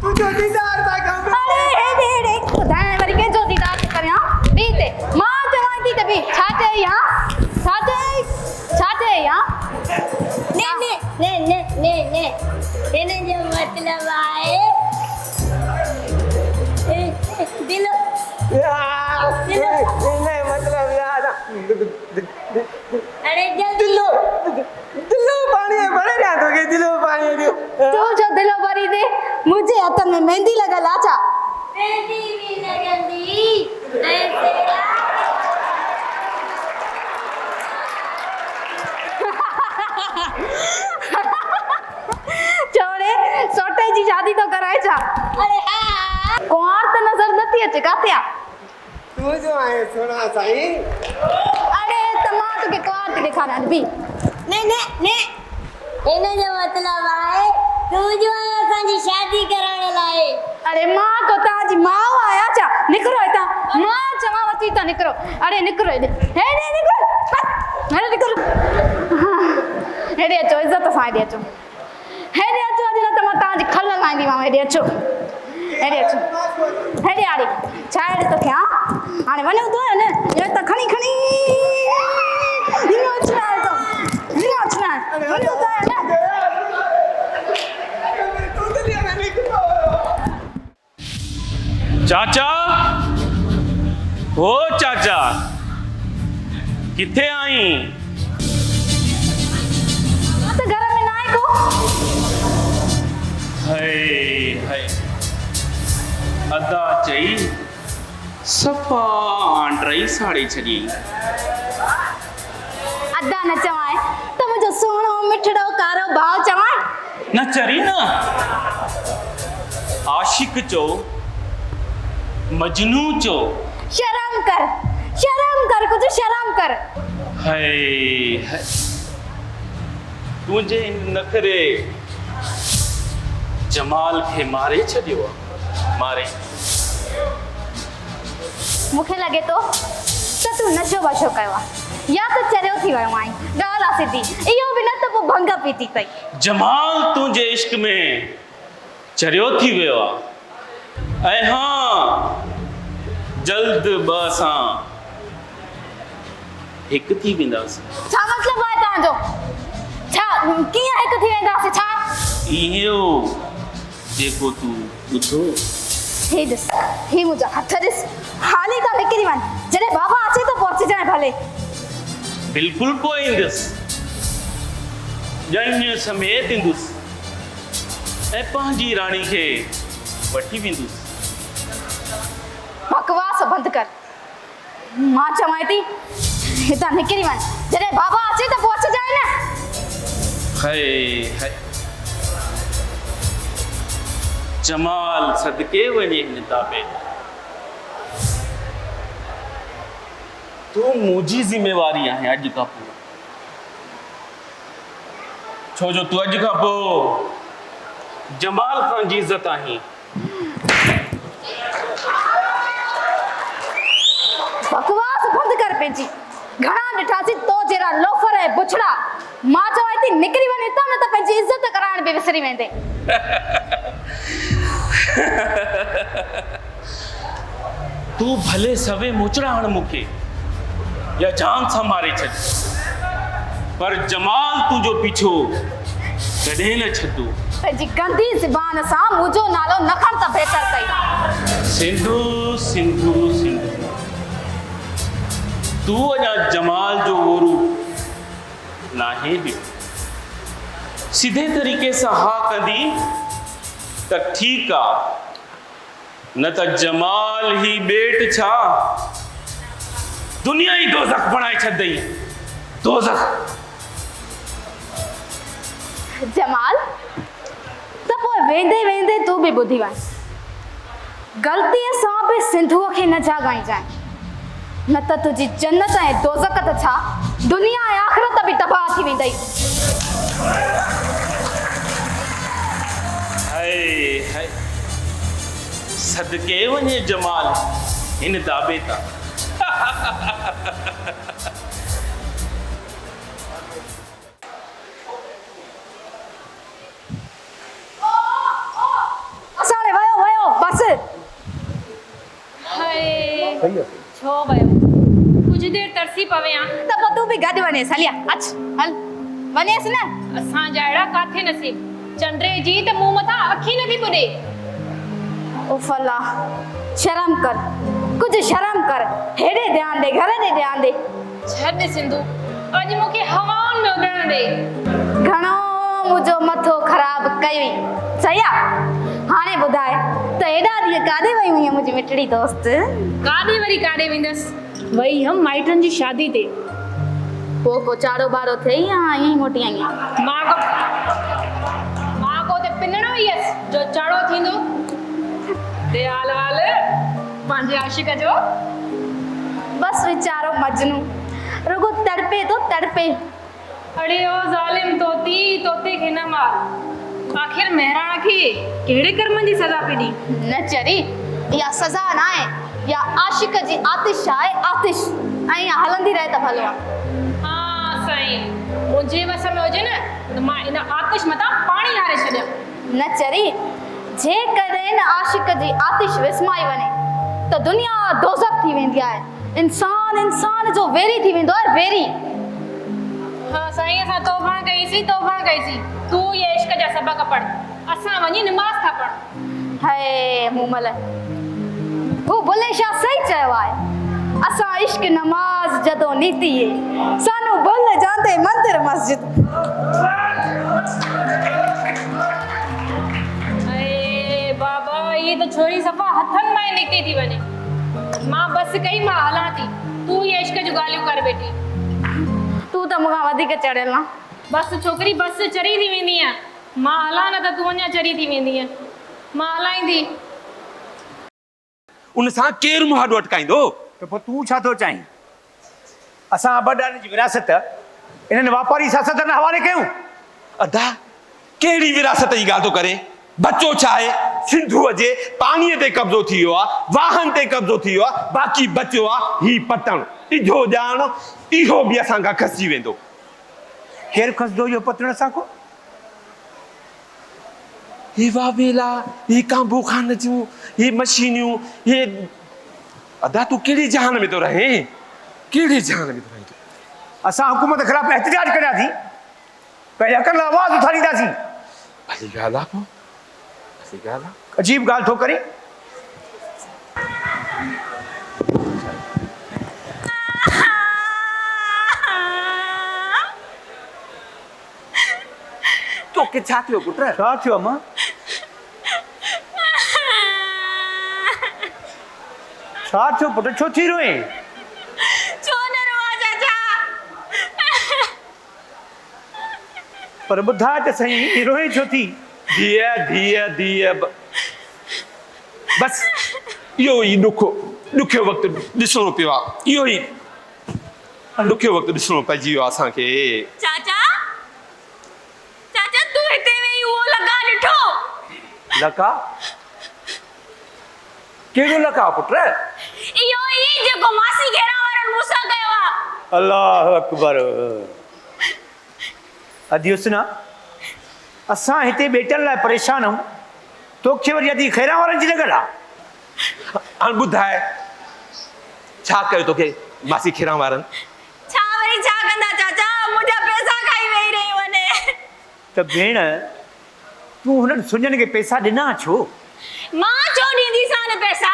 तू जो दीदार ता कम अरे हेडे बुधाए वरी के जो दीदार करया बीते मां जवाई थी तभी छाते यहां छाते यहां ने इन्हें जो मतलब है दिलो इन्हें मतलब यार अरे दिलो पानी भरे ना तो के दिलो पानी दो तू जो दिलो भरी दे मुझे हथ में मेहंदी लगल आचा मेहंदी भी लगंदी ऐसे छोड़े सोटे जी शादी तो कराए छा अरे हां कुंवार तो नजर नथी अचे काथिया तू जो आए सोना साईं अरे तमा तो के कुंवार ते दिखाना भी ने इन्हें जो मतलब है तू जो असांजी शादी कराने लाए अरे मां को ताजी मां आया छा निकरो इता मां चवा वती ता निकरो अरे निकरो हेडे निकरो अरे निकरो हेडे अचो इज्जत सां हेडे अचो अॼु न त मां तव्हांजी खल लाईंदी मां हेॾे अचो हेॾे आड़ी छा हेॾे तोखे हा हाणे वञूं थो न इहो त खणी हीअं अचना आहे तो हीअं अचना आहे वञूं था न चाचा हो चाचा किथे आई त घर में ना आहे को हाय अदा चई सफ़ा आंड्रई साड़ी छॾी अदा न चवां त मुंहिंजो सुहिणो मिठड़ो कारो भाउ चवां न चरी न आशिक चो मजनू चो। शर्म कर कुछ शर्म कर। हाय हाय तुझे नखरे जमाल के मारे छड़ियो मारे। मुखे लगे तो तू नशो बशो कयो या तो चरियो थी वियो आई ॻाल्हि आहे सिधी इहो बि न त पोइ भंग पीती अथई। जमाल तुझे इश्क में चरियो थी वियो आहे ऐं हाँ जल्द सां हिकु थी वेंदासीं। छा मतिलबु आहे तव्हांजो? छा कीअं हिकु थी वेंदासीं? छा इहो जेको तूं ॿुधो हे ॾिस हे मुंहिंजा हथ ॾिस हाली त निकिरी वञ जॾहिं बाबा अचे त पहुचजांइ भले। बिल्कुलु पोइ ईंदुसि ॼण समेत ईंदुसि ऐं पंहिंजी राणी खे वठी वेंदुसि। बकवास बंदि कर मां चवां थी हितां निकिरी वञ जॾहिं बाबा अचे त पहुचजांइ न। हाय हाय जमाल सदके वञे हिन ताबे तू मुंहिंजी ज़िम्मेवारी आहे अॼु खां पोइ छो जो तू अॼु खां पोइ जमाल खान जी इज़त आहीं। बकवास बंदि कर पंहिंजी घणा ॾिठासीं तो जहिड़ा लोफर ऐं बुछड़ा मां चवां थी निकिरी वञ हितां न त पंहिंजी इज़त कराइण बि विसरी वेंदे। तू भले सवे मुचड़ा हण मूंखे या जान सां मारे छॾ पर जमाल तुंहिंजो पीछो कॾहिं न छॾो। पंहिंजी गंदी ज़बान सां मुंहिंजो नालो न खण त बहितर कई। सिंधु सिंधु सिंधु तू अञा जमाल जो ओरू नाहे ॾियो सीधे तरीक़े सां हा कंदी त ठीकु आहे न त जमाल ही बेट छा दुनिया ही दोज़ख बणाए छॾंदई। दोज़ख जमाल त पोइ वेंदे वेंदे तूं बि ॿुधी वञ ग़लतीअ सां बि सिंधुअ खे न जाॻाइजांइ न त तुंहिंजी जन्नत ऐं दोज़ख त छा दुनिया ऐं आख़िरत बि तबाह थी वेंदई। हाय हाय सदके वञे जमाल हिन दाबे तां। असांजे वयो बस। हाय छो वयो कुछ देर तरसी पवे आ त पोइ तूं बि गॾु वञेसि हलिया अच हल वञेसि न। असांजा अहिड़ा काथे नसीब चंद्रे जी त मूं मथां अखी नथी पुॾे। उफ अल्लाह शर्म कर कुछ शर्म कर हेॾे ध्यानु ॾे घर ॾे ध्यानु ॾे। छॾ सिंधु अॼु मूंखे हवाउनि में उॾण ॾे। घणो मुंहिंजो मथो ख़राब कई सही आहे हाणे ॿुधाए त हेॾा ॾींहं काॾे वई हुई मुंहिंजी मिठड़ी दोस्त? काॾे वरी काॾे वेंदसि वई हम माइटनि जी शादी ते। पोइ चाड़ो बारो थिए या ईअं ई मोटी आई आहे? मां को ते पिनणो ई हुयसि जो चाड़ो थींदो ते हाल हाल पंहिंजे आशिक जो। बस वीचारो मजनू रुगो तड़पे तो तड़पे। अड़े ओ ज़ालिम तोती तोते खे न मार आखिर मेहराणा खे कहिड़े कर्मनि जी सज़ा पई ॾी? न चरी इहा सज़ा न आहे या आशिक जी आतिश आहे आतिश ऐं हलंदी रहे त भलो आहे। हाँ साईं मुंहिंजे वस में हुजे न त मां इन आतिश मथां पाणी हारे छॾियां। न चरी जेकॾहिं न आशिक जी आतिश विस्माई वञे त दुनिया दोज़ख थी वेंदी आहे इंसान जो वेरी थी वेंदो आहे वेरी। हाँ साईं असां तौबा कईसीं तूं ये इश्क जा सबक पढ़ असां वञी निमाज़ था पढ़। हाय मूमल हू बुले शाह सही चयो आहे असां इश्क नमाज़ जदों नीति सानू बुल जानते मंदिर मस्जिद। अरे बाबा ये तो छोरी सफ़ा हथनि मां निकिती थी वञे। मां बस कई मां हलां थी तूं ये इश्क जूं ॻाल्हियूं कर बेटी। तूं त मूंखां वधीक चढ़ियल न। बस छोकिरी बस चरी थी वेंदी आहे मां हलां न त तूं अञा चरी थी वेंदी आहे। मां हलाईंदी उन सां केरु मुहाॾो अटकाईंदो? त पोइ तूं छा थो चाहीं? असां अबाडानी जी विरासत इन्हनि वापारी सियासतनि हवाले कयूं? अदा कहिड़ी विरासत जी ॻाल्हि थो करे? बचो छा आहे, सिंधुअ जे पाणीअ ते कब्ज़ो थी वियो आहे, वाहन ते कब्ज़ो थी वियो आहे, बाक़ी बचियो आहे ही पतण, इहो ॼाण, इहो बि असां खां खसिजी वेंदो। केरु खसंदो इहो पतण असां को? ही वावेला, ही कांबो खान जूं, ही मशीनियूं, हे अदा तूं कहिड़ी जहान में थो रहे? कहिड़ी जहान में थो रहे? असां हुकूमत ख़िलाफ़ एहतिजाज करियासीं, पंहिंजे हक़नि लाइ आवाज़ उथारींदासीं। भली ॻाल्हि आहे, पोइ भली ॻाल्हि आहे। अजीब ॻाल्हि थो करे। तोखे छा थियो पुट? छा थियो अम्मा? छा थियो पुट, छो थी रोए? छो न रोआ चाचा? पर ॿुधाए त सही, रोए छो थी? धीअ धीअ धीअ बस इहो ई ॾुखियो वक़्तु ॾिसणो पियो आहे, इहो ई ॾुखियो वक़्तु ॾिसणो पइजी वियो आहे असांखे। चाचा चाचा तू हिते वेही उहो लॻा ॾिठो? लका? कहिड़ो लका पुट? इहो ई जेको मासी घेरा वारनि मूंसां कयो आहे। अल्लाह अकबर। अदी हुस्ना, असां हिते ॿेटनि लाइ परेशान आहियूं, तोखे वरी अदी खैरा वारनि जी लॻल आहे? हाणे ॿुधाए छा कयो तोखे मासी खेरा वारनि? छा वरी छा कंदा चाचा, मुंहिंजा पैसा खाई वेही रहियूं आहिनि। त भेण तूं हुननि सुञनि खे पैसा ॾिना छो? मां छो ॾींदीसां न पैसा?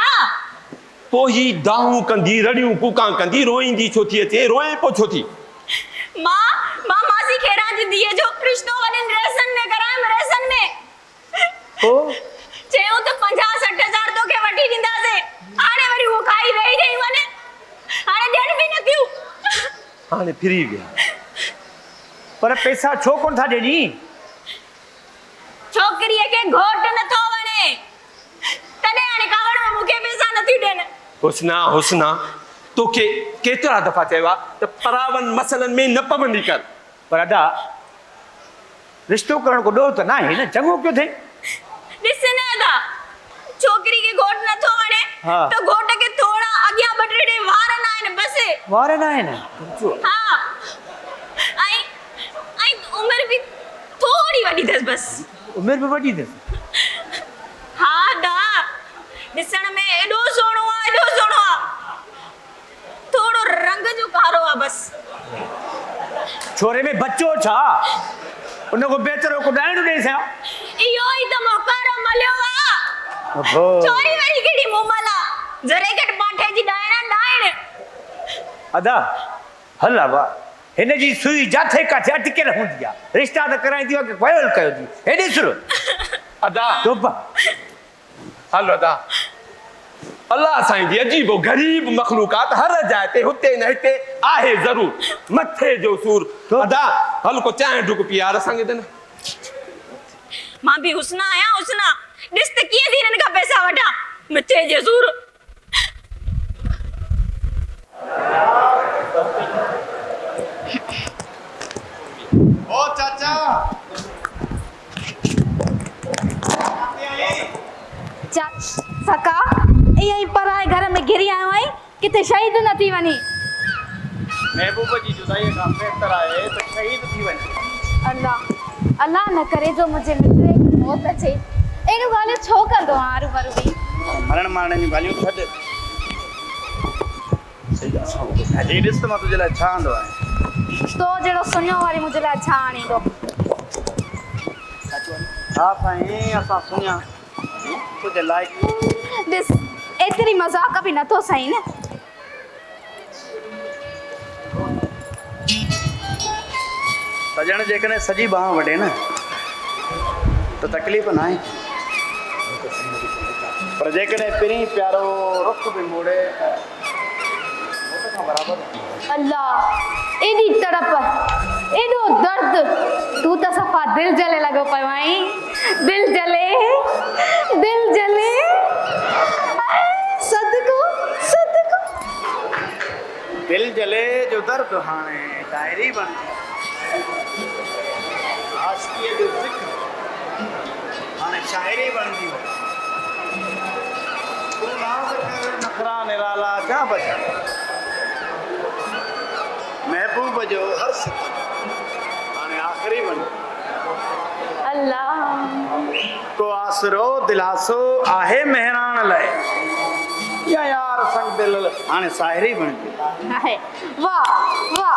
पोइ ही दाहूं कंदी, रड़ियूं कूकां कंदी, रोईंदी छो थी अचे? रोए पोइ छो थी? मां मासी खेरा जी धीअ जो रिश्तो वॾनि रेसन में करायमि, रेसन में। पोइ चयो त 50-60 हज़ार तोखे वठी ॾींदासीं, हाणे वरी उहो खाई वेही रहियूं आहिनि, हाणे ॾियण बि न थियूं। हाणे फिरी विया। पर पैसा छो कोन था ॾिनी? छोकिरीअ खे घोट नथो वणे, तॾहिं हाणे कावड़ में मूंखे पैसा नथियूं ॾियनि। हुस्ना तोखे केतिरा दफ़ा चयो आहे त परावनि मसलनि में न पवंदी कर। पर अदा रिश्तो करण को ॾोह त न आहे न, चङो कयो थिए। ॾिस न अदा, छोकिरी खे घोट नथो वणे त घोट खे थोड़ा अॻियां ॿ टे वार न आहिनि, बस वार न आहिनि। हाँ, ऐं उमिरि बि थोड़ी वॾी अथसि, बस उमिरि बि वॾी अथसि। हाँ दा, ॾिसण में एॾो सुहिणो आहे, एॾो सुहिणो आहे, थोड़ो रंग जो कारो आहे, बस। छोरे में बच्चो छा, उनको बेहतर को ॾाइणो ॾेई छा? इहो ई त मोकारो मलियो आहे। चोरी वरी केड़ी मोमल आहे, जरे घट पाठे जी ॾाइण। अदा हल आवा, हिन जी सुई जाथे काथे अटकियल हूंदी आहे, रिश्ता त कराईंदी आहे कि वयल कयो थी। हेॾे सुर अदा तोबा। हलो अदा, अल्लाह साईं जी अजीबो गरीब मखलूकात हर जाइ ते हुते न हिते आहे ज़रूर, मथे जो सूर। अदा हल को चांहि ढुक पियार असांखे त न। मां बि हुस्ना आहियां, हुस्ना ॾिस त कीअं थी हिननि खां पैसा वठां, मथे जो सूर। ओ चाचा सका ईअं ई पराए घर में घिरी आयो आई, किथे शहीद न थी वञी। महबूब जी जुदाई खां बहितर आहे त शहीद थी वञे। अल्लाह अल्लाह न करे जो मुंहिंजे मिट खे मौत अचे। एॾियूं ॻाल्हियूं छो कंदो आहे हरू भरू बि? मरण मारण जूं ॻाल्हियूं छॾ। हे ॾिस त मां तुंहिंजे लाइ छा आंदो आहियां। तो जहिड़ो सुञो वारी मुंहिंजे लाइ छा आणींदो? हा साईं, असां सुञा तुंहिंजे लाइक़। ॾिस एतिरी मज़ाक बि नथो सही न। सजण जेकॾहिं सॼी बाह वढे न त तकलीफ़ न आहे, पर जेकॾहिं पहिरीं प्यारो रुख बि मोड़े अल्लाह एॾी तड़प, एॾो दर्द, तू त सफ़ा दिल जले लॻो पियो आई। दिल जले, दिल जले, सद दिल जले जो दर्द हाणे डायरी बणजी आशिकीअ जो ज़िक्र हाणे शाइरी बणजी वई तूं नाज़ कर नखरा निराला जा बचा महबूब जो हर सितम हाणे आख़िरी बणजी अल्लाह को आसरो दिलासो आहे मेहरान लाइ या यार संग दिल हाणे साहिरी बणजी है वाह वाह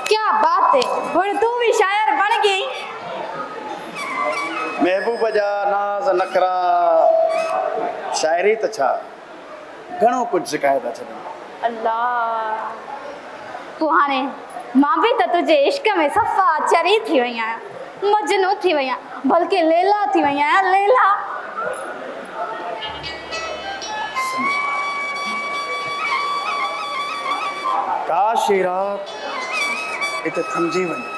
क्या बात है हुण तू भी शायर बन गई महबूब जा नाज़ नखरा शाइरी त छा घणो कुझु सिखाए था छॾनि अल्लाह तू हाणे मां भी त तुझे इश्क में सफ़ा चरी थी वई आहियां मजनू थी वई आहियां बल्कि लैला थी वई आहियां लैला काश ये रात इते थमजी वञे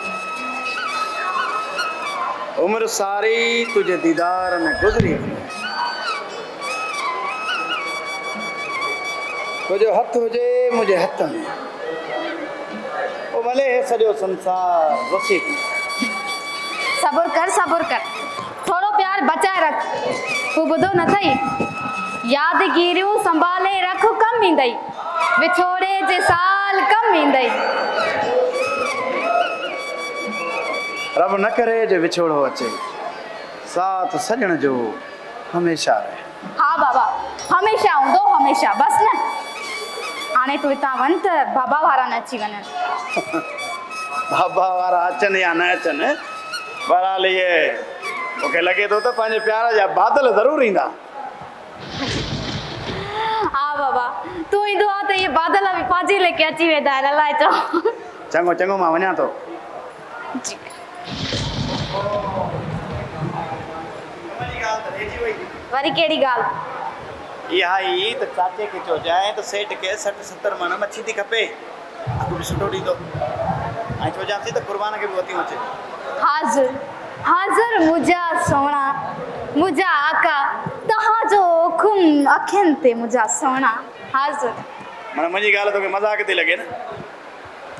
उम्र सारी तुझे दीदार में गुज़री वञे तुझो हथ हुजे मुझे हथ में ओ भले सॼो संसार वसी थी सब्र कर थोड़ो प्यार बचाए रख तू बुधो न थई यादगिरियूं संभाले रख कम ईंदई विछोड़े जे साल कम ईंदई रब न करे जो विछोड़ो अचे साथ सजण जो हमेशा रहे हाँ बाबा हमेशा हूंदो हमेशा बस न हाणे तू हितां वञ त बाबा वारा न अची वञनि बाबा वारा अचनि या न अचनि बहरहाल इहे मूंखे लॻे थो त पंहिंजे प्यार जा बादल ज़रूरु ईंदा हाँ बाबा तू ईंदो आहे त इहे बादल बि पंहिंजे लेके अची वेंदा आहिनि अलाए छो चङो चङो मां वञा थो जी वरी कहिड़ी ॻाल्हि इहा ई त चाचे खे चइजांइ त सेठ खे 60-70 मन मच्छी थी खपे अघु बि सुठो ॾींदो ऐं चइजांसि त कुर्बान खे बि वठी अचे हाज़िर हाज़िर मुंहिंजा सोना मुंहिंजा आका तव्हांजो हुकुम अखियुनि ते मुंहिंजा सोना हाज़िर माना मुंहिंजी ॻाल्हि तोखे मज़ाक थी लॻे न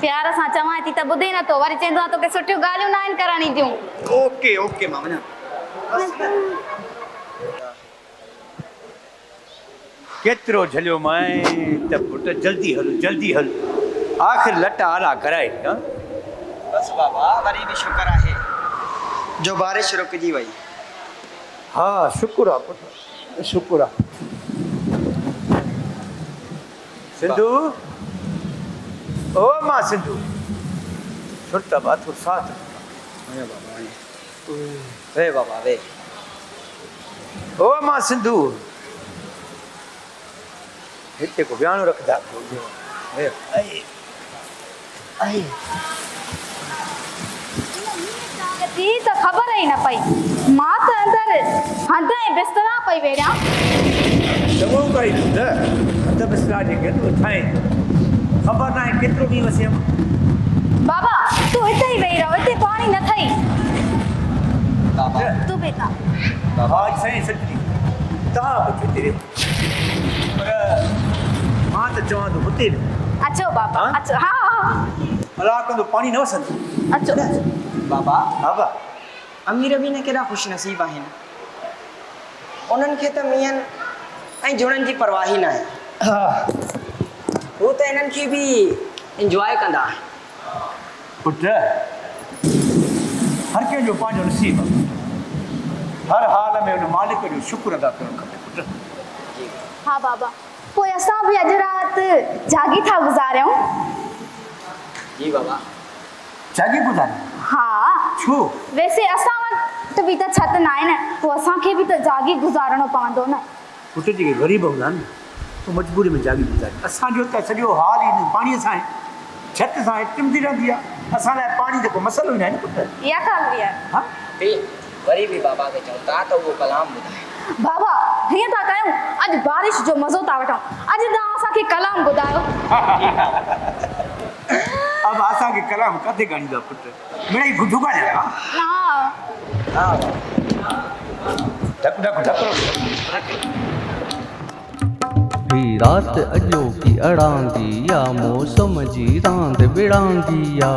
प्यार सां चवां थी त ॿुधे नथो वरी चवंदो आहे तोखे सुठियूं ॻाल्हियूं न आहिनि करण ईंदियूं ओके ओके मां वञा केतिरो झलियो माए त पुट जल्दी हल आख़िर लट आला कराए न बस बाबा वरी भी शुक्र आहे जो बारिश रुकजी वई हा शुक्र आहे पुट शुक्र आहे सिंधु ओ मां सिंधु छुट्टा बाथुर साथ वे बाबा वे ओ मां सिंधु हिते को बयान रखदा जी त ख़बर ई न पई मां त अंदरि हंध ऐं बिस्तरा पई वेड़ियां चङो कई त हथ बिस्तरा जे केतिरो ठाहे ख़बर न आहे केतिरो ॾींहुं वसियमि बाबा तू हिते ई वेही रहो हिते पाणी न थई बाबा तू बेटा हा साईं सची तव्हां पुछो तेरे पर मां त चवां थो हुते अचो बाबा हाँ? अचो हा भला कंदो पाणी न वसंदो अचो बाबा हा बा अमीर बि न केॾा ख़ुशि नसीब आहिनि उन्हनि खे त मियनि ऐं जुड़नि जी परवाह ई न आहे हू त इन्हनि खे बि इंजॉय कंदा पुट हर कंहिंजो पंहिंजो नसीब आहे हर हाल में उन मालिक जो शुक्र अदा करणु खपे पुट हा बाबा पोइ असां बि अॼु राति जागी था गुज़ारियूं जी बाबा जागी गुज़ारे हा छो वैसे असां वटि बि त छत न आहे न पोइ असांखे बि त जागी गुज़ारणो पवंदो न पुट जेके ग़रीब हूंदा आहिनि तो मजबूरी में जागी गुज़ारे असांजो त सॼो हाल ई पाणीअ सां आहे छत सां आहे टिमदी रहंदी आहे असां लाइ पाणी जेको मसइलो ई न आहे न पुट इहा ॻाल्हि बि आहे हा वरी बि बाबा खे चऊं था त उहो कलाम ॿुधाए बाबा हीअं था कयूं अॼु बारिश जो मज़ो था वठूं अॼु तव्हां असांखे कलाम ॿुधायो अब असांखे कलाम किथे ॻाल्हाईंदा पुट मिड़ई गुझू ॻाल्हायो हा ढक ढक ढक हीर रात अजो की अड़ांगी या मौसम जी रांद बिड़ांगी या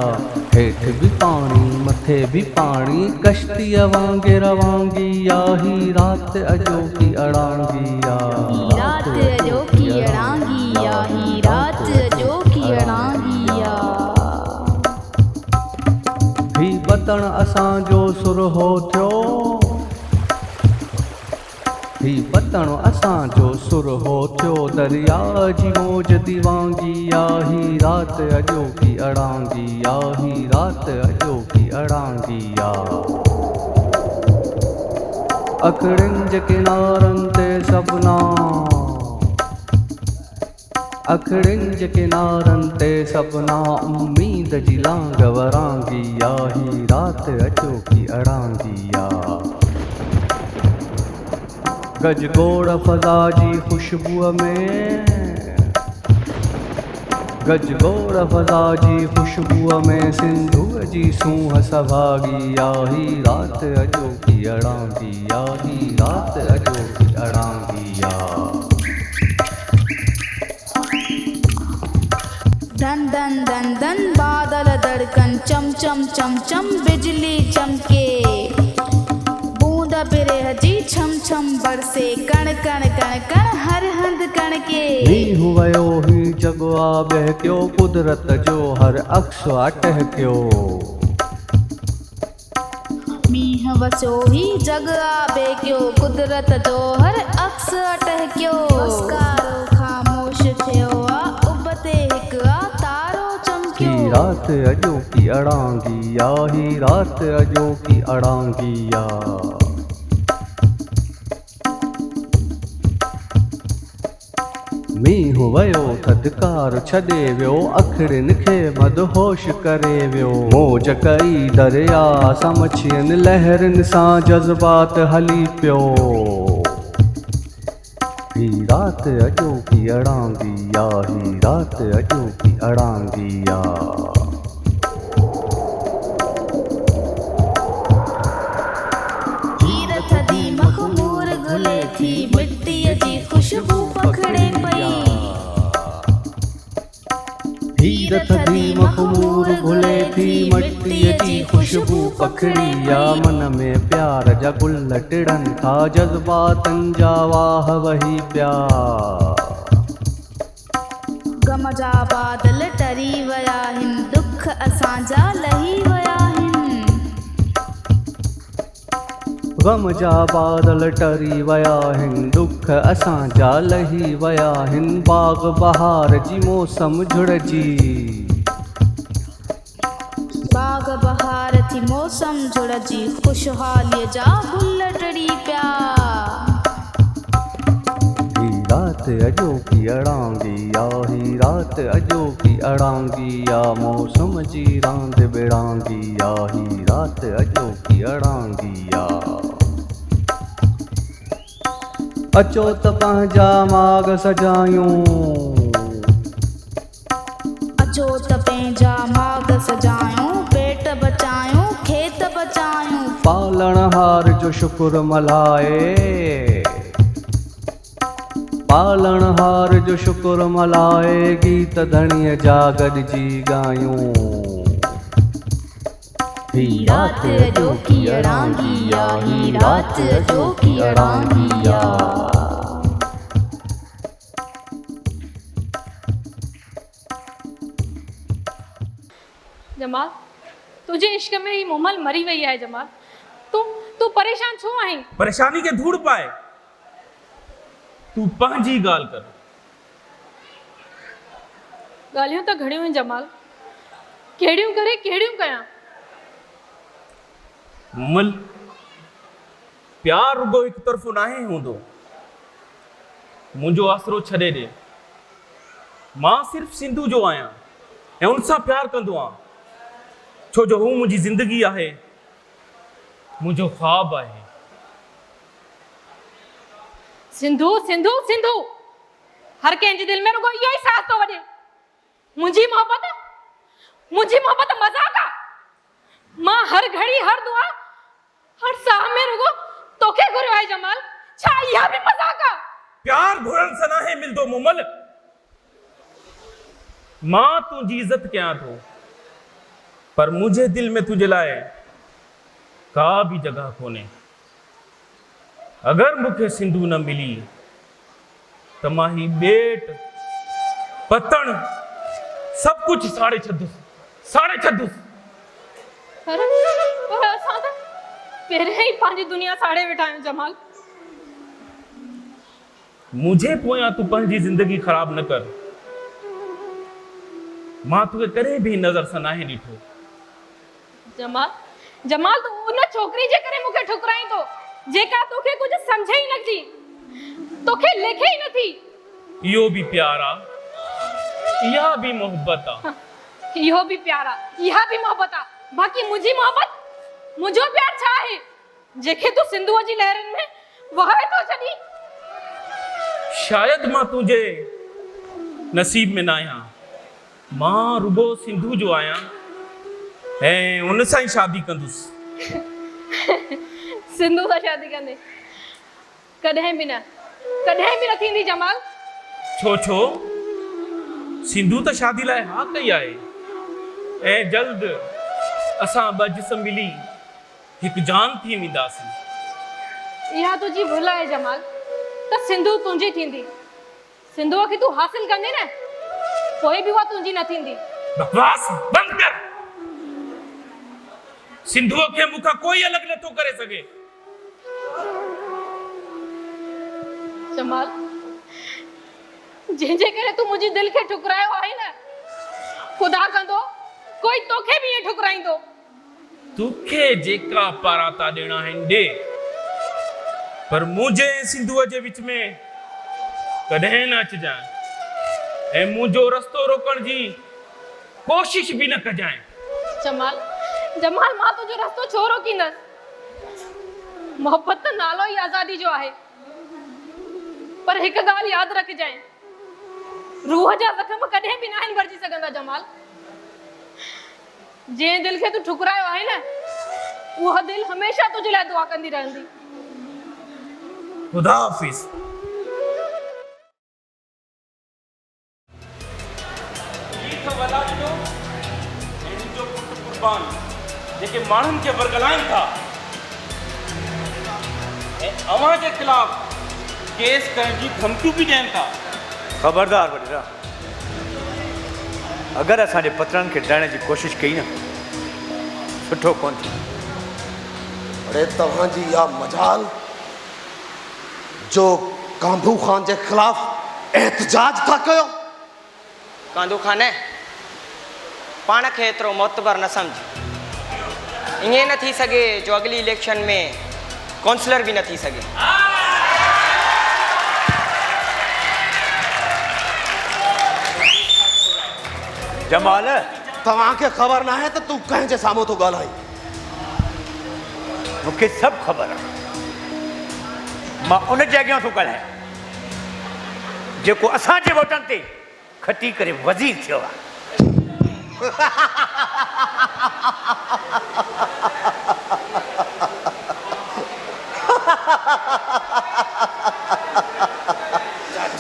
हेठ भी पानी मथे भी पानी कश्ती वांगे रवांगी या ही रात अजो की अड़ांगी या रात अजो की अड़ांगी या ही रात अजो की अड़ांगी या ही बतन असांजो सुर हो थियो ही बतन असांजो सुर हो थियो दरिया जी मौज दीवांगी या ही रात अजो की अड़ांगी या ही रात अजो की अड़ांगी या अखड़िन जे किनारन ते सपना अखड़िन जे किनारन ते सपना उम्मीद जी लांग वरांगी या ही रात अजो की अड़ांगी या गजगोड़ फज़ा जी खुशबू में गजगोड़ फज़ा जी खुशबू में सिंधु जी सूंह सभागी या ही रात अजो की अड़ांगी या ही रात अजो की अड़ांगी या धन धन धन धन बादल धड़कन चम चम चम चम बिजली चमके बूंद बिरह जी छम छम बरसे कण कण कण कण हर हंध कण के मींहुं वयो ही जगवा बहकियो कुदरत जो हर अक्स अटहकियो मींह वसो ही जग आबे क्यो कुदरत जो हर अक्स अटहकियो मुस्कारो खामोश थियो आ उबते हिक आ तारो चमकियो ही रात अजो की अड़ांगी या ही रात अजो की अड़ांगी या मींहुं वयो थदकार छॾे वियो अखड़िन खे मदहोश करे वियो मौज कई दरिया सां मछियुनि लहरनि सां जज़्बात हली पियो ही रात अजो की अड़ांगी या ही रात अजो की अड़ांगी या हीर थदी मखमूर गुले थी मिट्टीअ जी खुशबू पखड़े पई हीर थदी मखमूर घुले थी मट्टीअ जी खुशबू पखड़ी या मन में प्यार जा गुल टिड़न था जज़्बातन जा वाह वही प्यार गम जा बादल टरी वया हिन दुख असांजा लही वया हिन गम जा बादल टरी वया हिन दुख असांजा लही वया हिन बाग बहार जी मौसम जुड़जी बाग बहार थी मौसम जुड़जी खुशहालीअ जा गुल टड़ी पिया ही रात अजो की अड़ांगी या ही रात अजो की अड़ांगी या मौसम जी रांद बिड़ांगी या ही रात अजो की अड़ांगी या अचो त पंहिंजा माग सजायूं अचो त पंहिंजा माग सजायूं पेट बचायूं खेत बचायूं पालणहार जो शुक्र मल्हाए पालणहार जो शुक्र मल्हाए गीत धणीअ जा गॾिजी ॻायूं ही रात अजो की अड़ांगी या ही रात अजो की अड़ांगी या जमाल तुझे इश्क में ही मुमल मरी वही है जमाल तू तू परेशान छो आहीं परेशानी के धूड़ पाए तू पंहिंजी ॻाल्हि कर ॻाल्हियूं त घणियूं आहिनि जमाल कहिड़ियूं करे कहिड़ियूं कयां मुमल प्यार रुगो हिकु तरफ़ो नाहे हूंदो मुंहिंजो आसरो छॾे ॾे मां सिर्फ़ सिंधु जो आहियां ऐं उन सां प्यार कंदो आहियां छो जो हू मुंहिंजी ज़िंदगी आहे मुंहिंजो ख्वाब आहे सिंधु सिंधु सिंधु हर कंहिंजे दिलि में रुगो इहो ई साथ थो वॼे मुंहिंजी मोहबत मज़ाक आहे मां हर घड़ी हर दुआ हर साह में रुगो तोखे घुरियो आहे जमाल छा इहा बि मज़ाक आहे प्यार घुरन सना है मिलदो मुमल मां तुझी इज्जत क्या तो पर मुझे दिल में तुझे लाए का भी जगह कोने अगर मुखे सिंधु न मिली तो माही बेट पतन सब कुछ साढ़े छदुस पर असां त पहिरियों ही पंहिंजी दुनिया साड़े वेठा आहियूं जमाल। मुझे पोयां तू पंहिंजी जिंदगी ख़राब न कर। मां तुखे करे भी नज़र सां नाहे ॾिठो। जमाल तू उन छोकरी जे करे मूंखे ठुकराई तो जेका तोखे कुछ समझे ही नथी, तोखे लेखे ही नथी। इहो भी प्यार आ, इहा भी मोहब्बत आ। इहो भी प्यार आ, इहा भी मोहब्बत आ। बाकी मुझी मोहब्बत मुझो प्यार छा है जेके तू सिंधुअ जी लहरन में वहाए तो छडी। शायद मां तुझे नसीब में ना आया, मां रुगो सिंधु जो आया ऐं उन सां ही शादी कंदुस। सिंधु सां शादी कंदे कॾहिं भी न थींदी जमाल। छो सिंधु त शादी लाइ हा कई आहे ऐं जल्द असां ॿ जिस्म मिली हिकु जान थी वेंदासीं। इहा तुझी भुल आहे जमाल त सिंधु तुंहिंजी थींदी। सिंधुअ खे तू हासिल कंदे न पोइ भी उहा तुंहिंजी न थींदी। बकवास बंद कर। सिंधुअ खे मूंखां कोई अलग नथो करे सघे। जमाल जंहिंजे करे तू मुंहिंजी दिल खे ठुकरायो आहे न खुदा कंदो कोई तोखे भी ये ठुकराईंदो। तोखे जेका पाराता ॾियणा आहिनि ॾे, पर मुंहिंजे सिंधुअ जे विच में कॾहिं न अचिजांइ ऐं मुंहिंजो रस्तो रोकण जी कोशिश भी न कजांइ। जमाल मां तुंहिंजो रस्तो छो रोकींदसि। मोहब्बत त नालो ई आज़ादी जो आहे, पर हिकु ॻाल्हि यादि रखजांइ, रूह जा ज़ख़्म कॾहिं भी न आहिनि भरिजी सघंदा। जमाल जंहिं दिल खे तू ठुकरायो आहे न उहा दिल हमेशा तुझे लाइ दुआ कंदी रहंदी। खुदा हाफिज़। जेके माण्हुनि खे वरगलाइनि था ऐं अवां जे खिलाफ़ केस करण जी धमकियूं भी ॾियनि था। खबरदार वॾेरा, अगर असांजे पत्रनि खे ॾाइण जी कोशिश कई न सुठो कोन थी। अरे तव्हांजी इहा मजाल जो कांधू खान जे खिलाफ एहतजाज था कयो। कांधू खान पाण खे एतिरो मोतबर न समझ। ईअं न थी सघे जो अगली इलेक्शन में काउंसलर भी न थी सके। जमाल तव्हांखे ख़बर ना है तो तू कंहिं जे साम्हूं तो ॻाल्हाई। मूंखे सभु ख़बर आहे। मां उन जे अॻियां थो ॻाल्हायां जेको असांजे वोटनि ते खटी करे वज़ीर थियो आहे।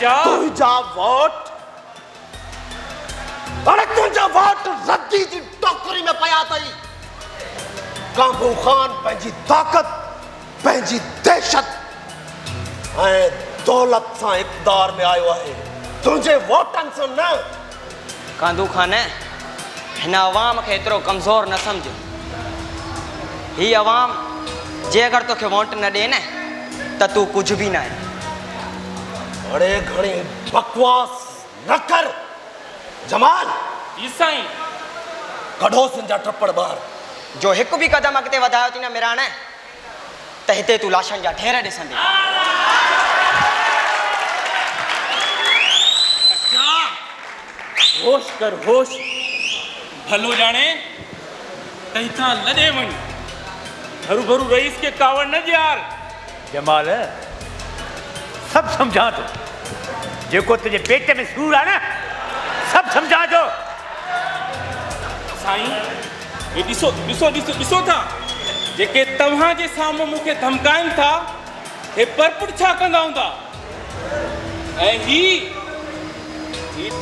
तुंहिंजा वोट अरे तुंहिंजा वोट रद्दी जी टोकरी में पया अथई। कांधू खान पंहिंजी ताक़त, पंहिंजी दहशत ऐं दौलत सां इक़्तिदार में आयो आहे, तुंहिंजे वोटनि सां न। कांधू खान हिन अवाम खे एतिरो कमज़ोर न समझ। ही अवाम जे अगर तोखे वोट न ॾे न त तू कुझु भी न आहे। अरे घणी बकवास न कर जमाल। जी साईं। कढो सिंजा टपड़ ॿार। जो हिकु भी कदम अॻिते वधायो थी न मिराण त हिते तू लाशनि जा ढेर ॾिसंदे। होश कर होश। भलो जाने त हितां लॾे वञ। हरू भरू रईस के कावड़ न ॾियार। जमाल सब समझा तो जेको तुझे पेट में सूर आहे न सब समझा तो। साईं ये ॾिसो था जेके तव्हां जे साम्हूं मूंखे धमकाइनि था हे परपुट छा कंदा हूंदा। ऐं ही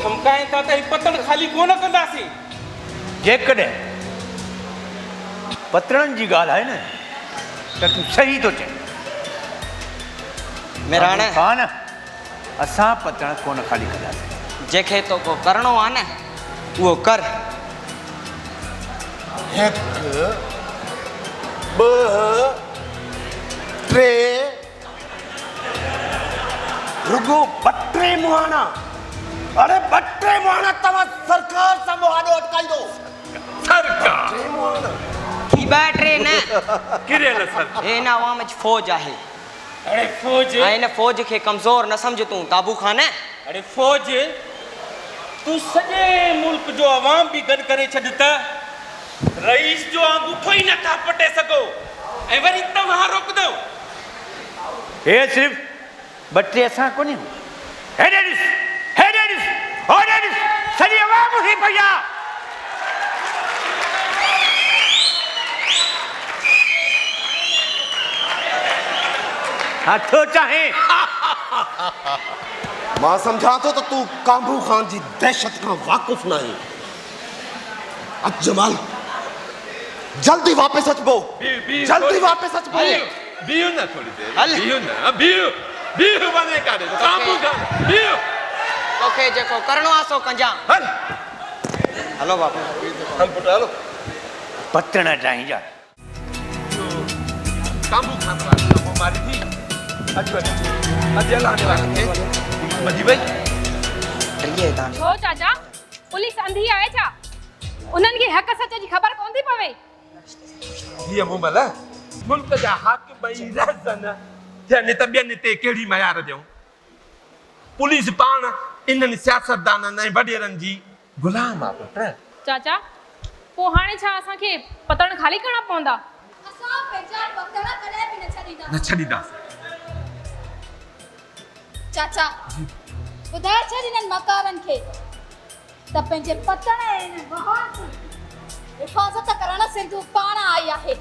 धमकाइनि था त ही पतड़ ख़ाली कोन कंदासीं। जेकॾहिं पतड़नि जी ॻाल्हि आहे न त तूं सही थो चए। मेराण खान असां पतड़ कोन ख़ाली कंदासीं। जंहिंखे तो को करिणो आहे न उहो कर। हिकु ॿ टे रुगो 32 मुहाना। अरे 32 मुहाना तव्हां सरकार सां मुहानो अटकाईंदो। सरकार ही 2-3 न किरियल सर हे न अवाम जी फौज आहे। अरे फौज, ऐं हिन फौज खे कमज़ोर न सम्झ तूं काबू खान। अरे फौज, तूं सॼे मुल्क जो अवाम बि गॾु करे छॾ त रईस जो अंगूठो ई नथा पटे सघो ऐं वरी तव्हां रोकंदो। हे सिर्फ़ 2-3 असां कोन आहियूं। हेॾे ॾिस, हेॾे ॾिस, होॾे ॾिस, सॼी अवाम उथी पई आहे। छो चाहे मां सम्झां थो त तूं काबू खान जी दहशत खां वाक़ुफ़ न आहीं। अब जमाल जल्दी वापस अचबो, जल्दी वापस अचबो। बीहो न थोड़ी देर, हल। बीहो न, बीहो वञे काॾे काबू खान बीहो। तोखे जेको करिणो आहे सो कंजा। हल हलो बापू। हल पुट हलो। पतड़ चाहींदा। काबू खान वाला वो मारी थी। अच अल्लाह ने वाला मजी भाई रिए दान छो चाचा, पुलिस अंधी आहे छा? उन्हनि खे हक़ सच जी ख़बर कोन थी पवे। ये मुमला मुल्क जा हाकिम बई रहसन थियनि त ॿियनि ते कहिड़ी मयार ॾियूं। पुलिस पाण इन्हनि सियासतदाननि ऐं वॾेरनि जी गुलाम आहे पुट। चाचा, पोइ हाणे छा असांखे पतड़ ख़ाली करणा पवंदा? असां पंहिंजा पतड़ कॾहिं बि न छॾींदा। न छॾींदासीं। चाचा ॿुधाए छॾ हिननि मकारनि खे त पंहिंजे पतड़ ऐं हिन वहान जी हिफ़ाज़त करण सिंधु पाण आई आहे।